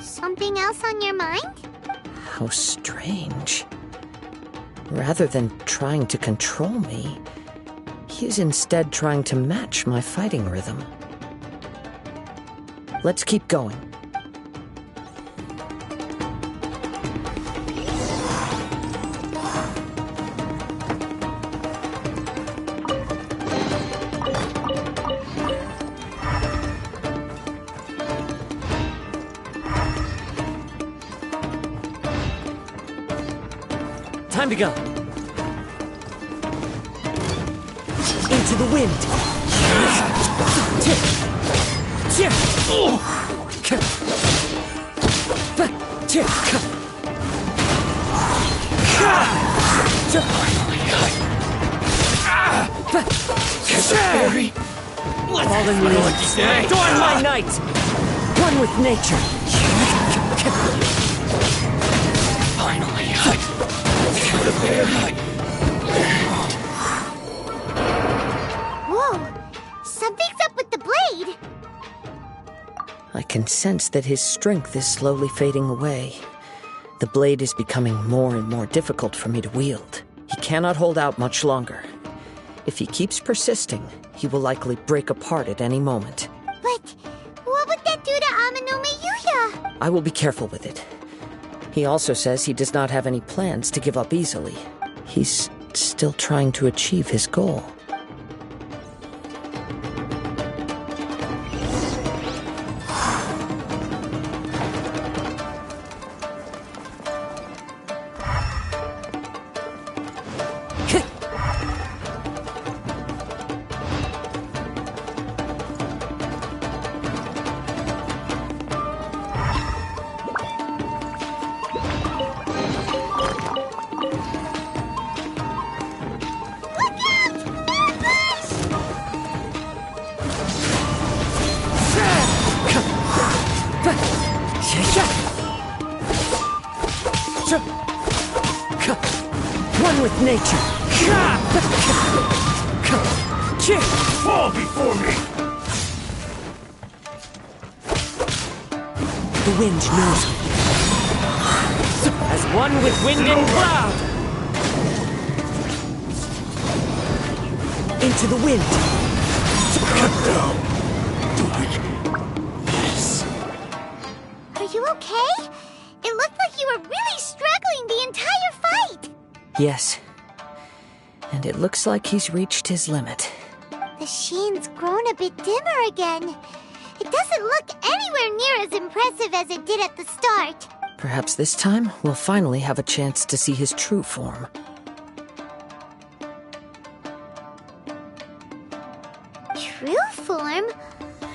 Speaker 2: Something else on your mind?
Speaker 3: How strange. Rather than trying to control me, he is instead trying to match my fighting rhythm. Let's keep going. Time to go. Into the wind.
Speaker 7: Fairy.
Speaker 3: Fallen leaves. Adorn my night. One with nature.
Speaker 7: Finally. The fairy.
Speaker 2: Whoa! Something's up with the blade!
Speaker 3: I can sense that his strength is slowly fading away. The blade is becoming more and more difficult for me to wield. He cannot hold out much longer. If he keeps persisting, he will likely break apart at any moment.
Speaker 2: But what would that do to Amano Miyuya?
Speaker 3: I will be careful with it. He also says he does not have any plans to give up easily. He's still trying to achieve his goal. One with nature.
Speaker 13: Fall before me!
Speaker 3: The wind knows me. As one with wind and cloud. Into the wind.
Speaker 2: Are you okay? It looked like you were really struggling the entire fight!
Speaker 3: Yes. And it looks like he's reached his limit.
Speaker 2: The sheen's grown a bit dimmer again. It doesn't look anywhere near as impressive as it did at the start.
Speaker 3: Perhaps this time, we'll finally have a chance to see his true form.
Speaker 2: True form?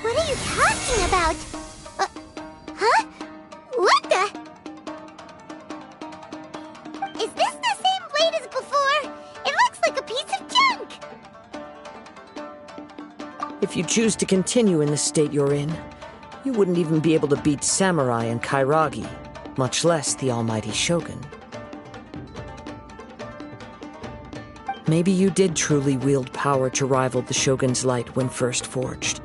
Speaker 2: What are you talking about? Huh? What the? Is this the same blade as before? It looks like a piece of junk!
Speaker 3: If you choose to continue in the state you're in, You wouldn't even be able to beat Samurai and Kairagi, much less the almighty Shogun. Maybe you did truly wield power to rival the Shogun's light when first forged.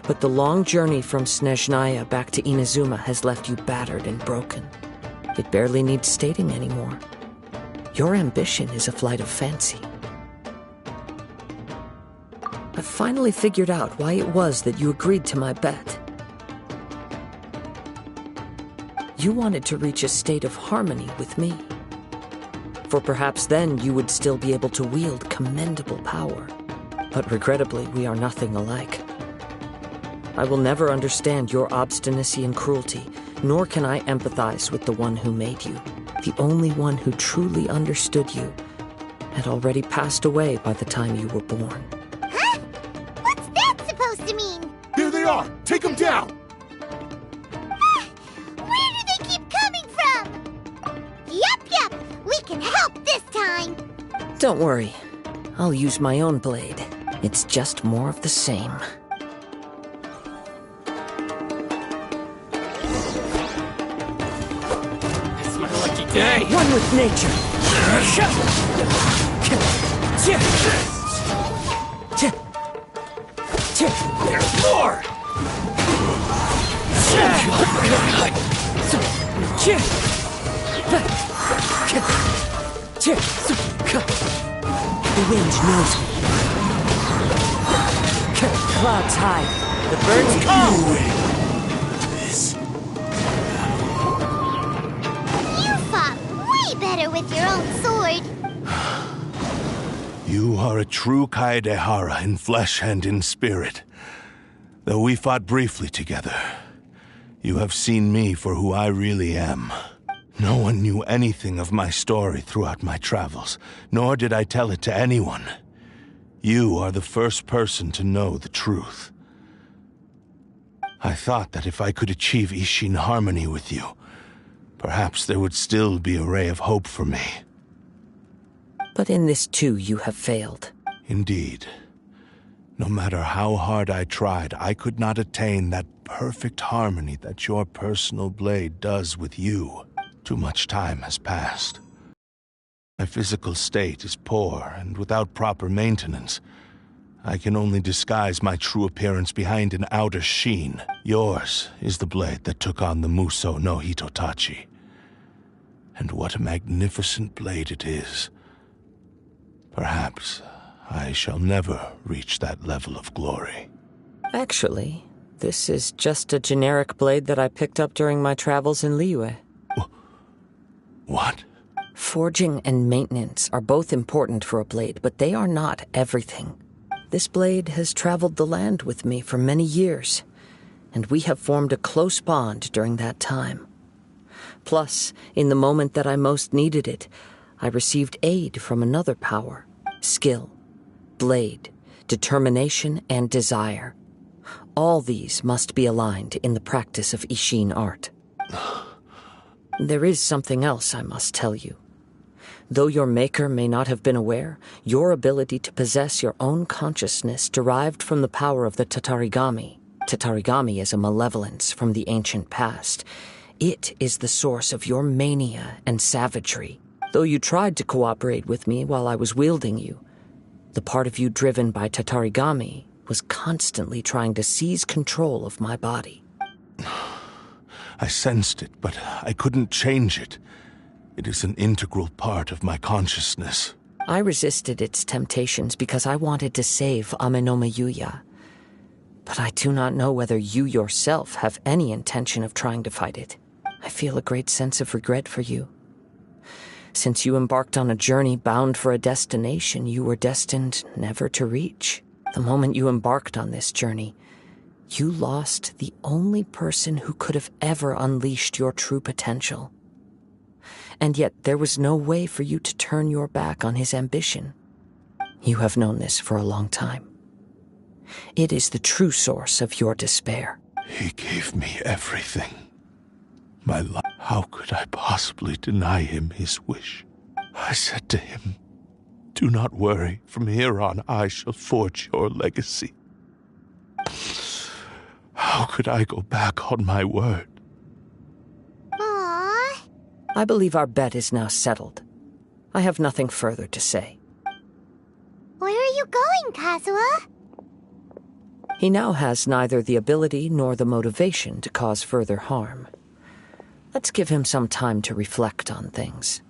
Speaker 3: But the long journey from Snezhnaya back to Inazuma has left you battered and broken. It barely needs stating anymore. Your ambition is a flight of fancy. I've finally figured out why it was that you agreed to my bet. You wanted to reach a state of harmony with me. For perhaps then you would still be able to wield commendable power. But regrettably, we are nothing alike. I will never understand your obstinacy and cruelty, nor can I empathize with the one who made you. The only one who truly understood you had already passed away by the time you were born.
Speaker 2: Huh? What's that supposed to mean?
Speaker 13: There they are! Take them down!
Speaker 2: Where do they keep coming from? Yup, we can help this time.
Speaker 3: Don't worry. I'll use my own blade. It's just more of the same.
Speaker 1: Day.
Speaker 3: One with nature.
Speaker 1: There's more!
Speaker 3: The wind knows me. Clouds high. The birds come.
Speaker 1: This.
Speaker 2: You fought way better with your own sword.
Speaker 13: You are a true Kaedehara in flesh and in spirit. Though we fought briefly together, you have seen me for who I really am. No one knew anything of my story throughout my travels, nor did I tell it to anyone. You are the first person to know the truth. I thought that if I could achieve Ishin harmony with you, perhaps there would still be a ray of hope for me.
Speaker 3: But in this too, you have failed.
Speaker 13: Indeed. No matter how hard I tried, I could not attain that perfect harmony that your personal blade does with you. Too much time has passed. My physical state is poor, and without proper maintenance, I can only disguise my true appearance behind an outer sheen. Yours is the blade that took on the Muso no Hitotachi. And what a magnificent blade it is. Perhaps I shall never reach that level of glory.
Speaker 3: Actually, this is just a generic blade that I picked up during my travels in Liyue.
Speaker 13: What?
Speaker 3: Forging and maintenance are both important for a blade, but they are not everything. This blade has traveled the land with me for many years, and we have formed a close bond during that time. Plus, in the moment that I most needed it, I received aid from another power: skill, blade, determination, and desire. All these must be aligned in the practice of Ishin art. There is something else I must tell you. Though your maker may not have been aware, your ability to possess your own consciousness derived from the power of the Tatarigami. Tatarigami is a malevolence from the ancient past. It is the source of your mania and savagery. Though you tried to cooperate with me while I was wielding you, the part of you driven by Tatarigami was constantly trying to seize control of my body.
Speaker 13: I sensed it, but I couldn't change it. It is an integral part of my consciousness.
Speaker 3: I resisted its temptations because I wanted to save Amenoma Yuya. But I do not know whether you yourself have any intention of trying to fight it. I feel a great sense of regret for you. Since you embarked on a journey bound for a destination you were destined never to reach. The moment you embarked on this journey, you lost the only person who could have ever unleashed your true potential. And yet there was no way for you to turn your back on his ambition. You have known this for a long time. It is the true source of your despair.
Speaker 13: He gave me everything. My life. How could I possibly deny him his wish? I said to him, "Do not worry. From here on, I shall forge your legacy." How could I go back on my word?
Speaker 2: Aww.
Speaker 3: I believe our bet is now settled. I have nothing further to say.
Speaker 2: Where are you going, Kazuha?
Speaker 3: He now has neither the ability nor the motivation to cause further harm. Let's give him some time to reflect on things.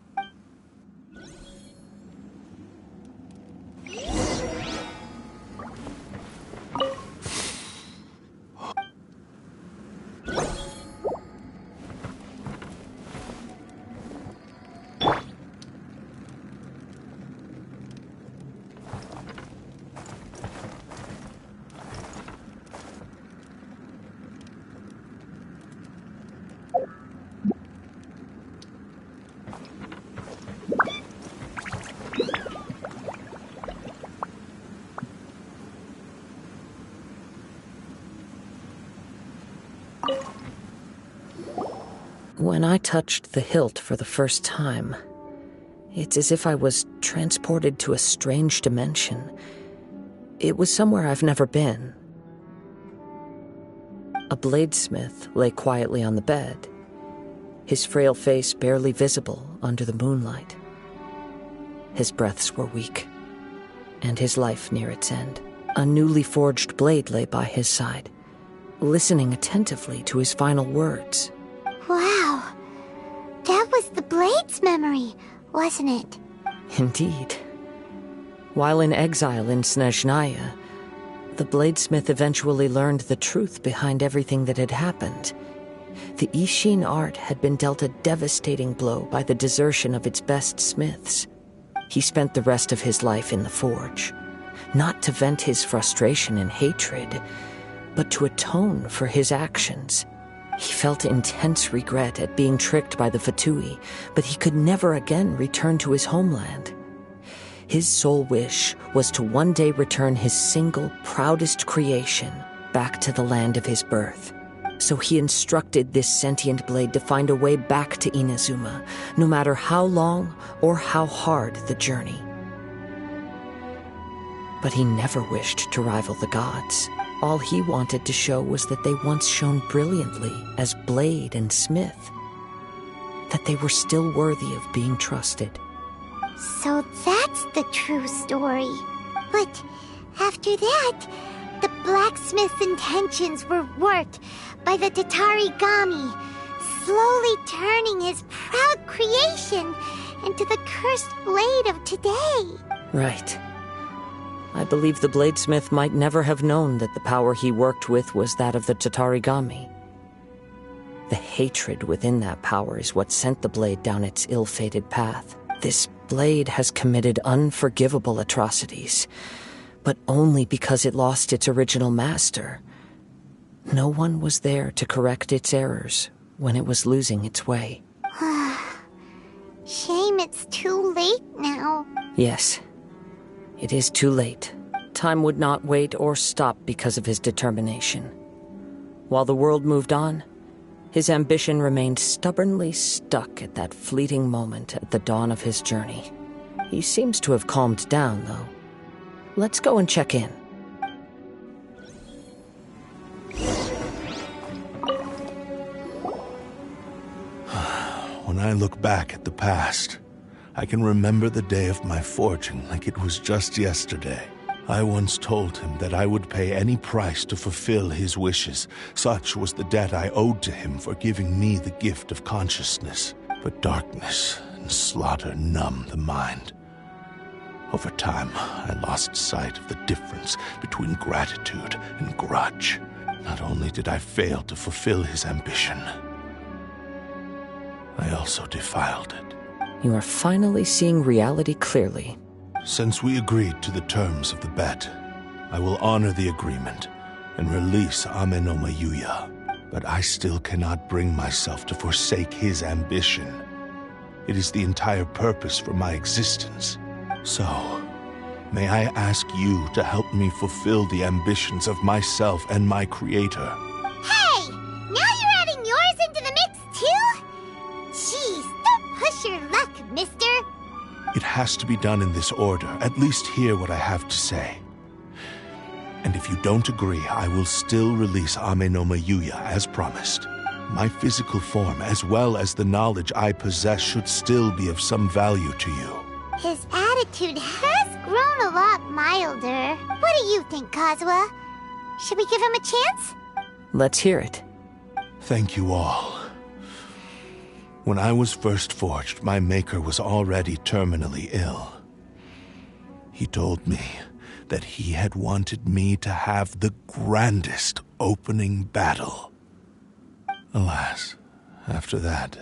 Speaker 3: When I touched the hilt for the first time, it's as if I was transported to a strange dimension. It was somewhere I've never been. A bladesmith lay quietly on the bed, his frail face barely visible under the moonlight. His breaths were weak, and his life near its end. A newly forged blade lay by his side, listening attentively to his final words.
Speaker 2: Wow. That was the Blade's memory, wasn't it?
Speaker 3: Indeed. While in exile in Snezhnaya, the bladesmith eventually learned the truth behind everything that had happened. The Ishin art had been dealt a devastating blow by the desertion of its best smiths. He spent the rest of his life in the forge, not to vent his frustration and hatred, but to atone for his actions. He felt intense regret at being tricked by the Fatui, but he could never again return to his homeland. His sole wish was to one day return his single, proudest creation back to the land of his birth. So he instructed this sentient blade to find a way back to Inazuma, no matter how long or how hard the journey. But he never wished to rival the gods. All he wanted to show was that they once shone brilliantly as blade and smith, that they were still worthy of being trusted.
Speaker 2: So that's the true story. But after that, the blacksmith's intentions were worked by the Tatarigami, slowly turning his proud creation into the cursed blade of today.
Speaker 3: Right. I believe the bladesmith might never have known that the power he worked with was that of the Tatarigami. The hatred within that power is what sent the blade down its ill-fated path. This blade has committed unforgivable atrocities, but only because it lost its original master. No one was there to correct its errors when it was losing its way.
Speaker 2: Shame it's too late now.
Speaker 3: Yes. It is too late. Time would not wait or stop because of his determination. While the world moved on, his ambition remained stubbornly stuck at that fleeting moment at the dawn of his journey. He seems to have calmed down, though. Let's go and check in.
Speaker 13: When I look back at the past, I can remember the day of my forging like it was just yesterday. I once told him that I would pay any price to fulfill his wishes. Such was the debt I owed to him for giving me the gift of consciousness. But darkness and slaughter numb the mind. Over time, I lost sight of the difference between gratitude and grudge. Not only did I fail to fulfill his ambition, I also defiled it.
Speaker 3: You are finally seeing reality clearly.
Speaker 13: Since we agreed to the terms of the bet, I will honor the agreement and release Ame no Mayuya. But I still cannot bring myself to forsake his ambition. It is the entire purpose for my existence. So, may I ask you to help me fulfill the ambitions of myself and my creator?
Speaker 2: Hey! Now you're adding yours into the mix, too? Jeez, don't push your luck, mister.
Speaker 13: It has to be done in this order. At least hear what I have to say. And if you don't agree, I will still release Ame no Mayuya as promised. My physical form, as well as the knowledge I possess, should still be of some value to you.
Speaker 2: His attitude has grown a lot milder. What do you think, Kazuha? Should we give him a chance?
Speaker 3: Let's hear it.
Speaker 13: Thank you all. When I was first forged, my maker was already terminally ill. He told me that he had wanted me to have the grandest opening battle. Alas, after that,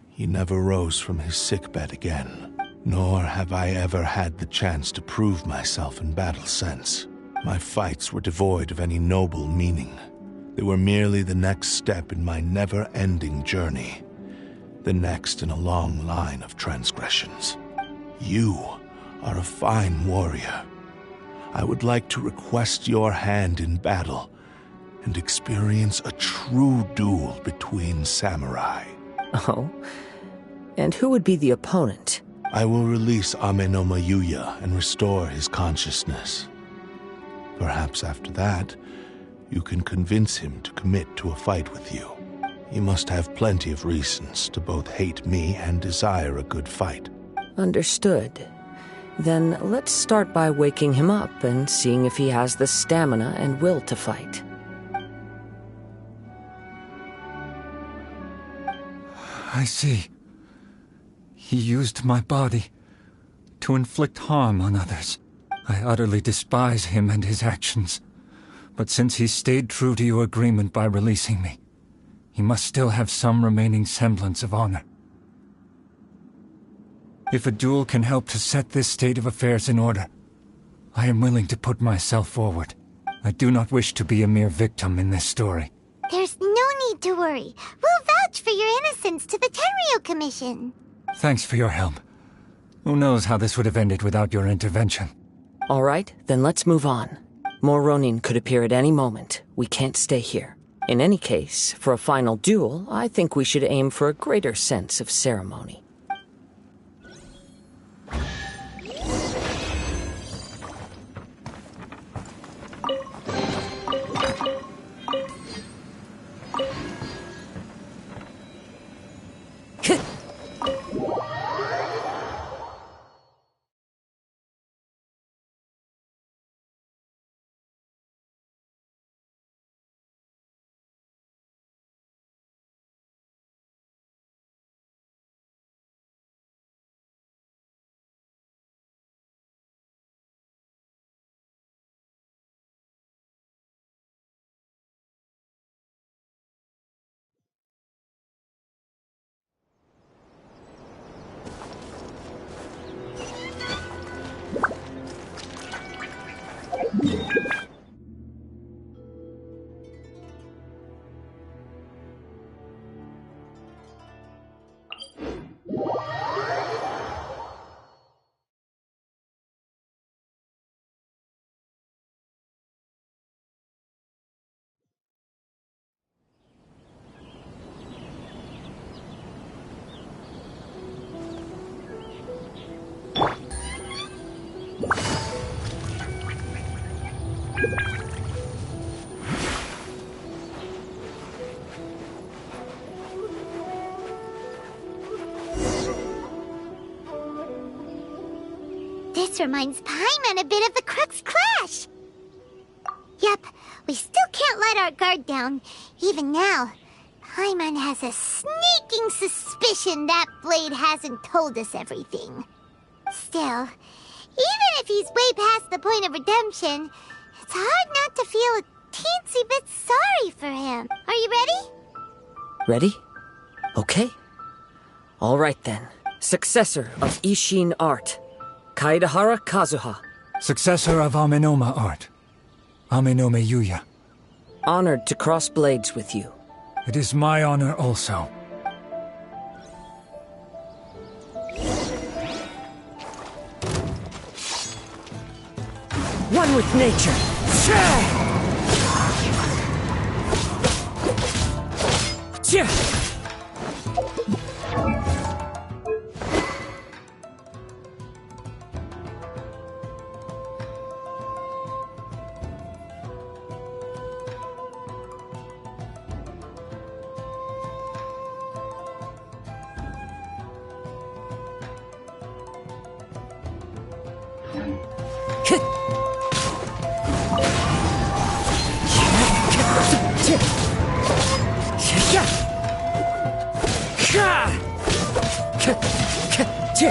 Speaker 13: he never rose from his sickbed again, nor have I ever had the chance to prove myself in battle since. My fights were devoid of any noble meaning. They were merely the next step in my never-ending journey, the next in a long line of transgressions. You are a fine warrior. I would like to request your hand in battle and experience a true duel between samurai.
Speaker 3: Oh? And who would be the opponent?
Speaker 13: I will release Ame no Mayuya and restore his consciousness. Perhaps after that, you can convince him to commit to a fight with you. He must have plenty of reasons to both hate me and desire a good fight.
Speaker 3: Understood. Then let's start by waking him up and seeing if he has the stamina and will to fight.
Speaker 9: I see. He used my body to inflict harm on others. I utterly despise him and his actions. But since he stayed true to your agreement by releasing me, he must still have some remaining semblance of honor. If a duel can help to set this state of affairs in order, I am willing to put myself forward. I do not wish to be a mere victim in this story.
Speaker 2: There's no need to worry. We'll vouch for your innocence to the Tenryu Commission.
Speaker 9: Thanks for your help. Who knows how this would have ended without your intervention.
Speaker 3: All right, then let's move on. More Ronin could appear at any moment. We can't stay here. In any case, for a final duel, I think we should aim for a greater sense of ceremony.
Speaker 2: This reminds Paimon a bit of the Crux Clash. Yep, we still can't let our guard down. Even now, Paimon has a sneaking suspicion that Blade hasn't told us everything. Still, even if he's way past the point of redemption, it's hard not to feel a teensy bit sorry for him. Are you ready?
Speaker 3: Ready? Okay. All right then. Successor of Ishin Art, Kaedahara Kazuha.
Speaker 9: Successor of Amenoma Art, Ame no Mayuya.
Speaker 3: Honored to cross blades with you.
Speaker 9: It is my honor also.
Speaker 3: One with nature. The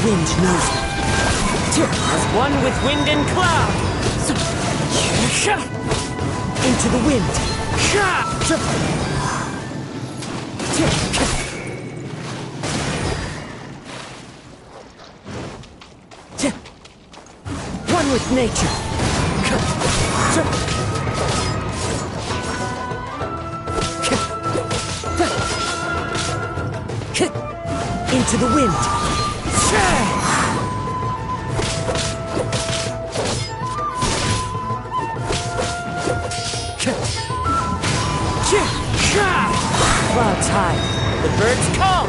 Speaker 3: wind knows me. As one with wind and cloud. Into the wind. One with nature. Into the wind. Clouds high. The birds call.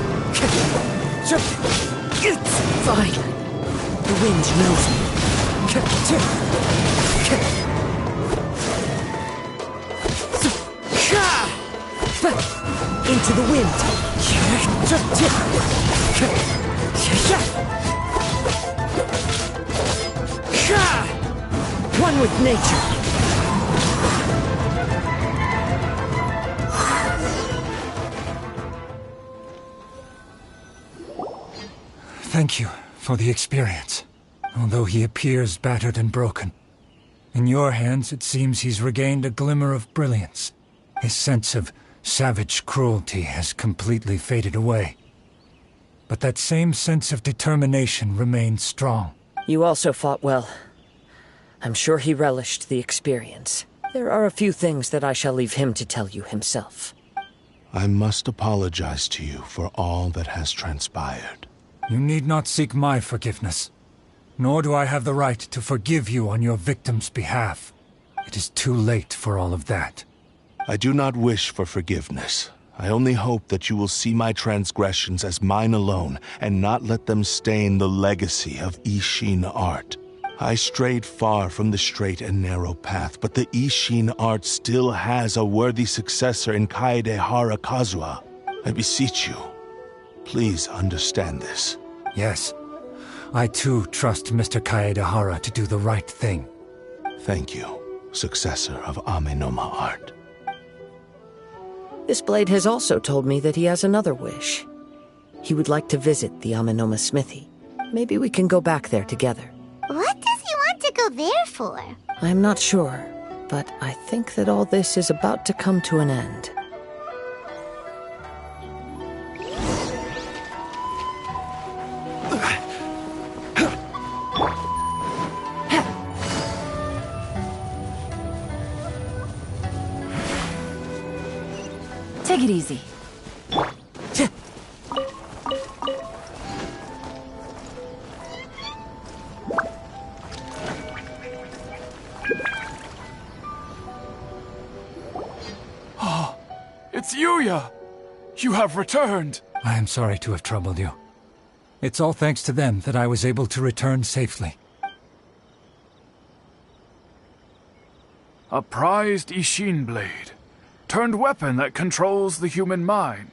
Speaker 3: Finally, the wind knows me. Into the wind. One with nature.
Speaker 14: Thank you for the experience. Although he appears battered and broken, in your hands it seems he's regained a glimmer of brilliance. His sense of savage cruelty has completely faded away. But that same sense of determination remains strong.
Speaker 3: You also fought well. I'm sure he relished the experience. There are a few things that I shall leave him to tell you himself.
Speaker 13: I must apologize to you for all that has transpired.
Speaker 14: You need not seek my forgiveness. Nor do I have the right to forgive you on your victim's behalf. It is too late for all of that.
Speaker 13: I do not wish for forgiveness. I only hope that you will see my transgressions as mine alone, and not let them stain the legacy of Ishin art. I strayed far from the straight and narrow path, but the Ishin art still has a worthy successor in Kaedehara Kazuha. I beseech you, please understand this.
Speaker 14: Yes. I too trust Mr. Kaedehara to do the right thing.
Speaker 13: Thank you, successor of Amenoma art.
Speaker 3: This blade has also told me that he has another wish. He would like to visit the Amenoma smithy. Maybe we can go back there together.
Speaker 2: What does he want to go there for?
Speaker 3: I'm not sure, but I think that all this is about to come to an end.
Speaker 4: Take it easy.
Speaker 8: Oh, it's Yuya! You have returned!
Speaker 14: I am sorry to have troubled you. It's all thanks to them that I was able to return safely.
Speaker 8: A prized Ishin blade. Turned weapon that controls the human mind.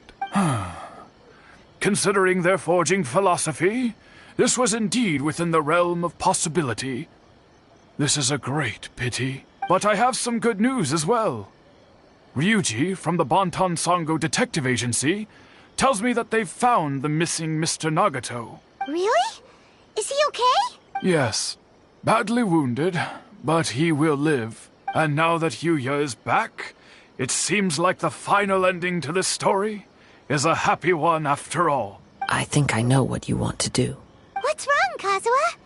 Speaker 8: Considering their forging philosophy, this was indeed within the realm of possibility. This is a great pity. But I have some good news as well. Ryuji, from the Bonton Sango Detective Agency, tells me that they've found the missing Mr. Nagato.
Speaker 2: Really? Is he okay?
Speaker 8: Yes. Badly wounded, but he will live. And now that Yuya is back, it seems like the final ending to this story is a happy one after all.
Speaker 3: I think I know what you want to do.
Speaker 2: What's wrong, Kazuha?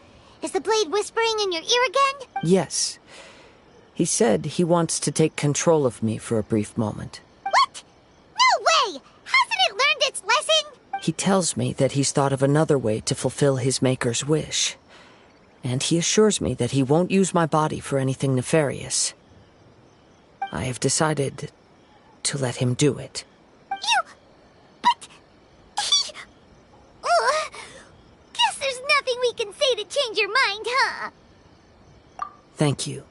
Speaker 2: Is the blade whispering in your ear again?
Speaker 3: Yes. He said he wants to take control of me for a brief moment.
Speaker 2: What? No way! Hasn't it learned its lesson?
Speaker 3: He tells me that he's thought of another way to fulfill his maker's wish. And he assures me that he won't use my body for anything nefarious. I have decided to let him do it.
Speaker 2: But... Guess there's nothing we can say to change your mind, huh?
Speaker 3: Thank you.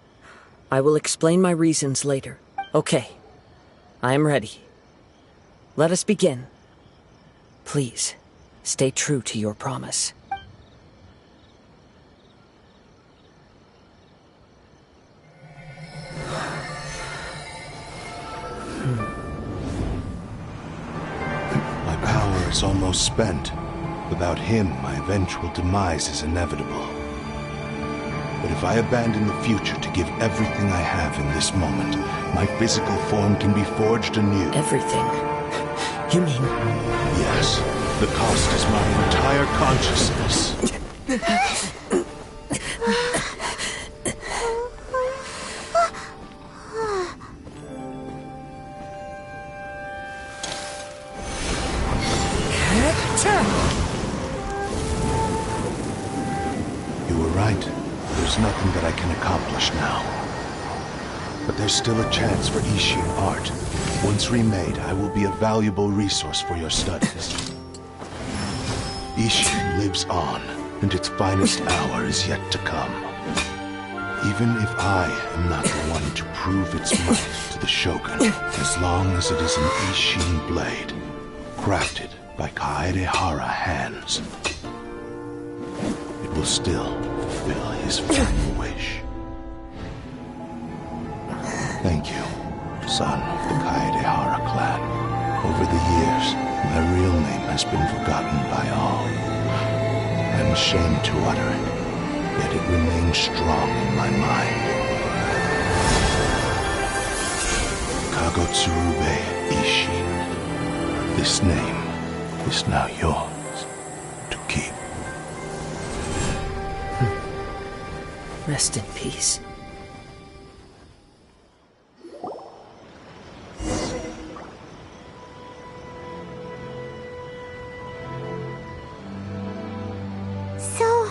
Speaker 3: I will explain my reasons later. Okay. I am ready. Let us begin. Please, stay true to your promise.
Speaker 13: almost spent. Without him, my eventual demise is inevitable. But if I abandon the future to give everything I have in this moment, my physical form can be forged anew.
Speaker 3: Everything? You mean...
Speaker 13: Yes. The cost is my entire consciousness. You were right. There's nothing that I can accomplish now. But there's still a chance for Ishin art. Once remade, I will be a valuable resource for your studies. Ishin lives on, and its finest hour is yet to come. Even if I am not the one to prove its might to the Shogun, as long as it is an Ishin blade, crafted by Kaedehara hands, it will still fulfill his final wish. Thank you, son of the Kaedehara clan. Over the years, my real name has been forgotten by all. I'm ashamed to utter it, yet it remains strong in my mind. Kagotsurube Ishin. This name is now yours to keep.
Speaker 3: Rest in peace.
Speaker 2: So,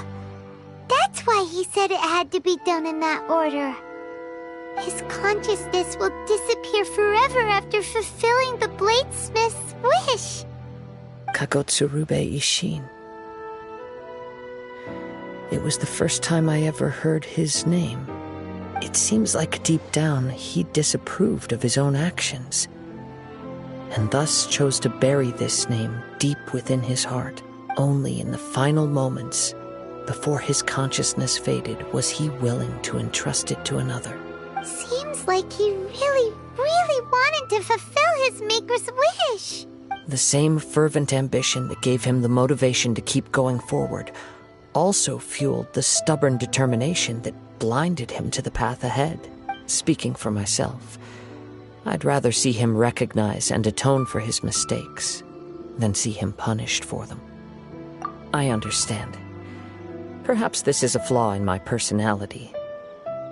Speaker 2: that's why he said it had to be done in that order. His consciousness will disappear forever after fulfilling the bladesmith's wish.
Speaker 3: Kagotsurube Ishin. It was the first time I ever heard his name. It seems like deep down he disapproved of his own actions, and thus chose to bury this name deep within his heart. Only in the final moments, before his consciousness faded, was he willing to entrust it to another.
Speaker 2: Seems like he really wanted to fulfill his maker's wish.
Speaker 3: The same fervent ambition that gave him the motivation to keep going forward also fueled the stubborn determination that blinded him to the path ahead. Speaking for myself, I'd rather see him recognize and atone for his mistakes than see him punished for them. I understand. Perhaps this is a flaw in my personality.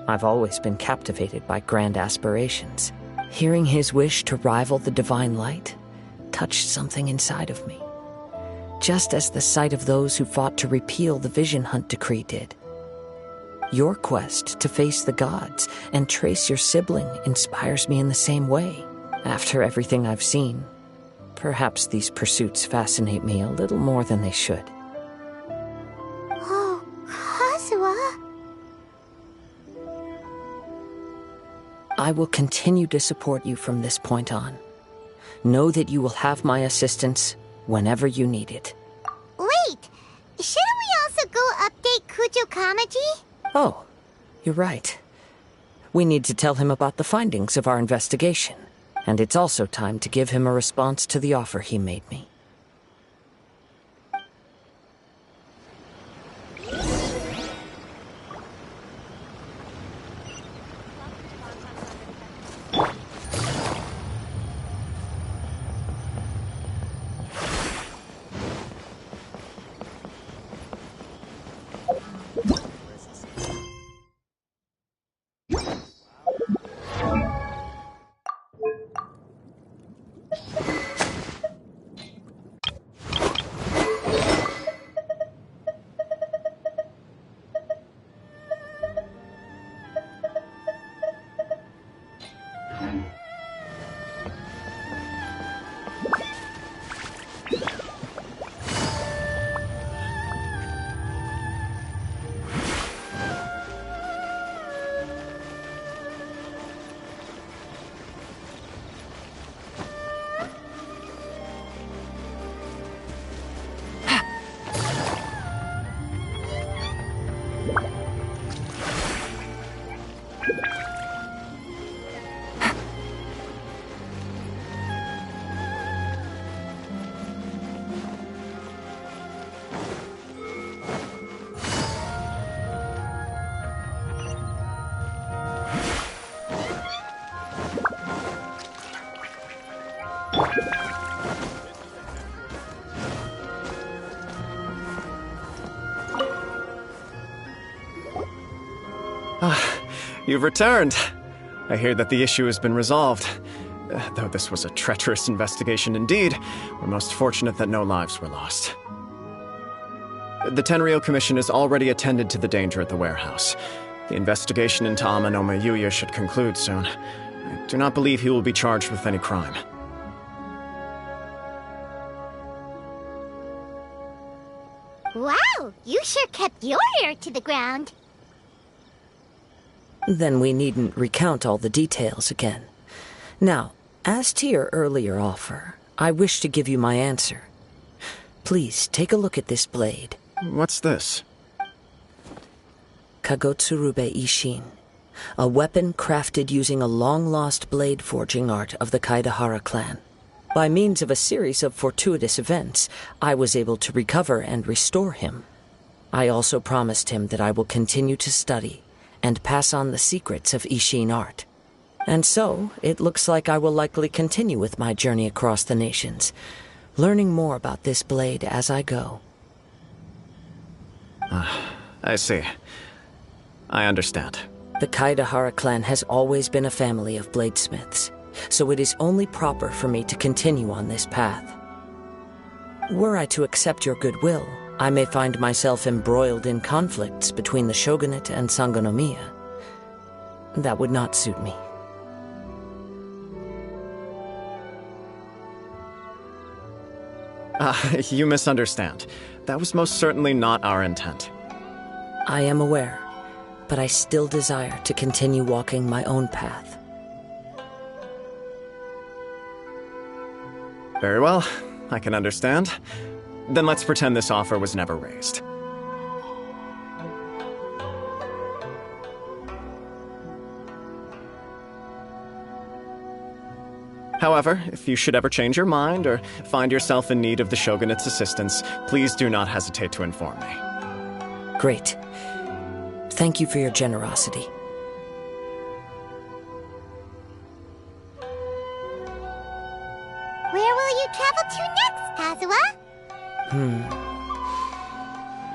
Speaker 3: I've always been captivated by grand aspirations. Hearing his wish to rival the divine light touched something inside of me, just as the sight of those who fought to repeal the Vision Hunt decree did. Your quest to face the gods and trace your sibling inspires me in the same way. After everything I've seen, perhaps these pursuits fascinate me a little more than they should.
Speaker 2: Oh, Kazuha.
Speaker 3: I will continue to support you from this point on. Know that you will have my assistance whenever you need it.
Speaker 2: Wait! Shouldn't we also go update Kujo Kamaji?
Speaker 3: Oh, you're right. We need to tell him about the findings of our investigation, and it's also time to give him a response to the offer he made me.
Speaker 6: You've returned. I hear that the issue has been resolved. Though this was a treacherous investigation indeed, we're most fortunate that no lives were lost. The Tenryou Commission has already attended to the danger at the warehouse. The investigation into Amanoma Yuya should conclude soon. I do not believe he will be charged with any crime.
Speaker 2: Wow, you sure kept your ear to the ground.
Speaker 3: Then we needn't recount all the details again. Now, as to your earlier offer, I wish to give you my answer. Please take a look at this blade.
Speaker 6: What's this?
Speaker 3: Kagotsurube Ishin, a weapon crafted using a long-lost blade forging art of the Kaidahara clan. By means of a series of fortuitous events, I was able to recover and restore him. I also promised him that I will continue to study and pass on the secrets of Ishin art. And so, it looks like I will likely continue with my journey across the nations, learning more about this blade as I go.
Speaker 6: I see. I understand.
Speaker 3: The Kaidahara clan has always been a family of bladesmiths, so it is only proper for me to continue on this path. Were I to accept your goodwill, I may find myself embroiled in conflicts between the shogunate and Sangonomiya. That would not suit me.
Speaker 6: You misunderstand. That was most certainly not our intent.
Speaker 3: I am aware, but I still desire to continue walking my own path.
Speaker 6: Very well, I can understand. Then let's pretend this offer was never raised. However, if you should ever change your mind or find yourself in need of the Shogunate's assistance, please do not hesitate to inform me.
Speaker 3: Great. Thank you for your generosity.
Speaker 2: Where will you travel to next, Kazuha?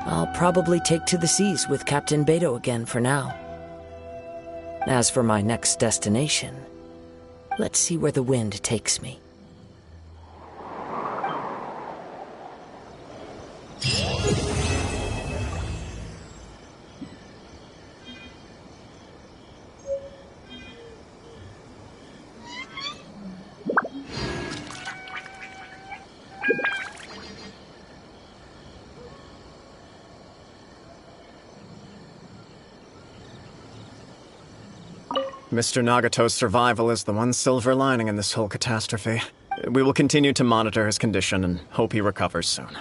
Speaker 3: I'll probably take to the seas with Captain Beto again for now. As for my next destination, let's see where the wind takes me.
Speaker 6: Mr. Nagato's survival is the one silver lining in this whole catastrophe. We will continue to monitor his condition and hope he recovers soon.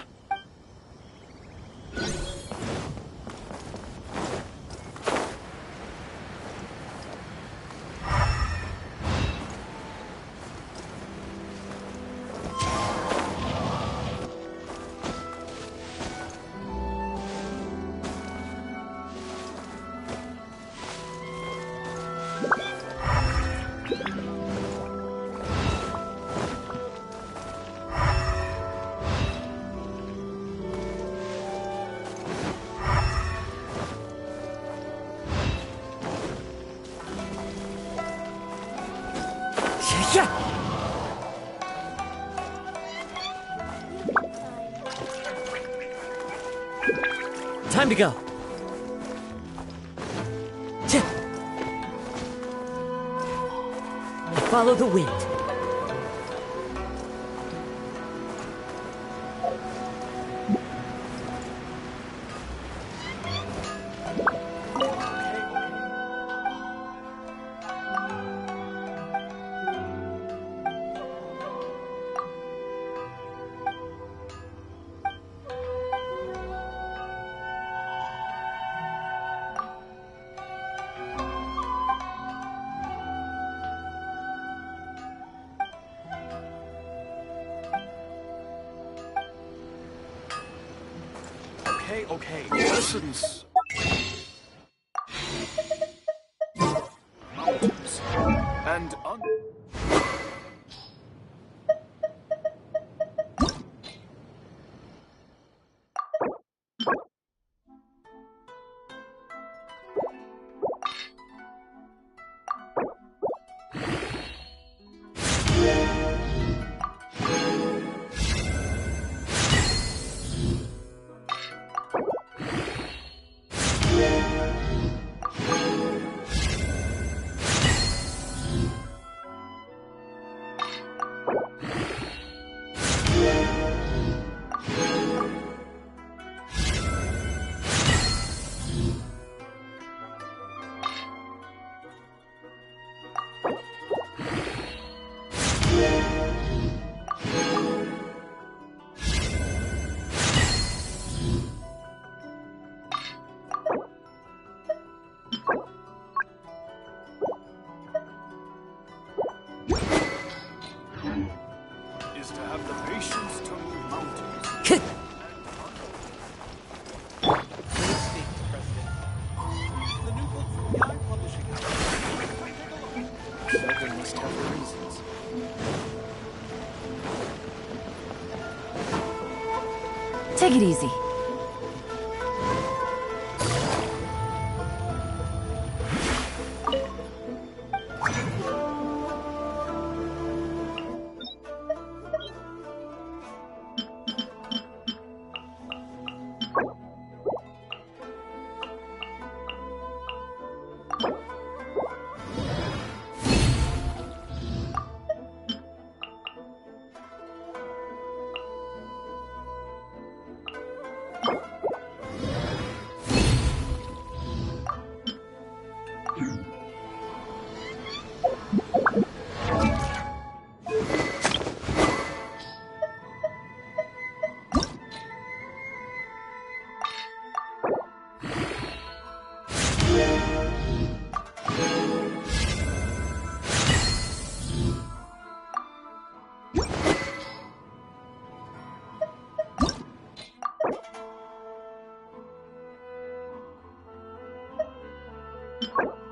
Speaker 3: Time to go. Follow the wind.
Speaker 11: Okay, listen. Mountains and
Speaker 4: Take it easy.
Speaker 2: You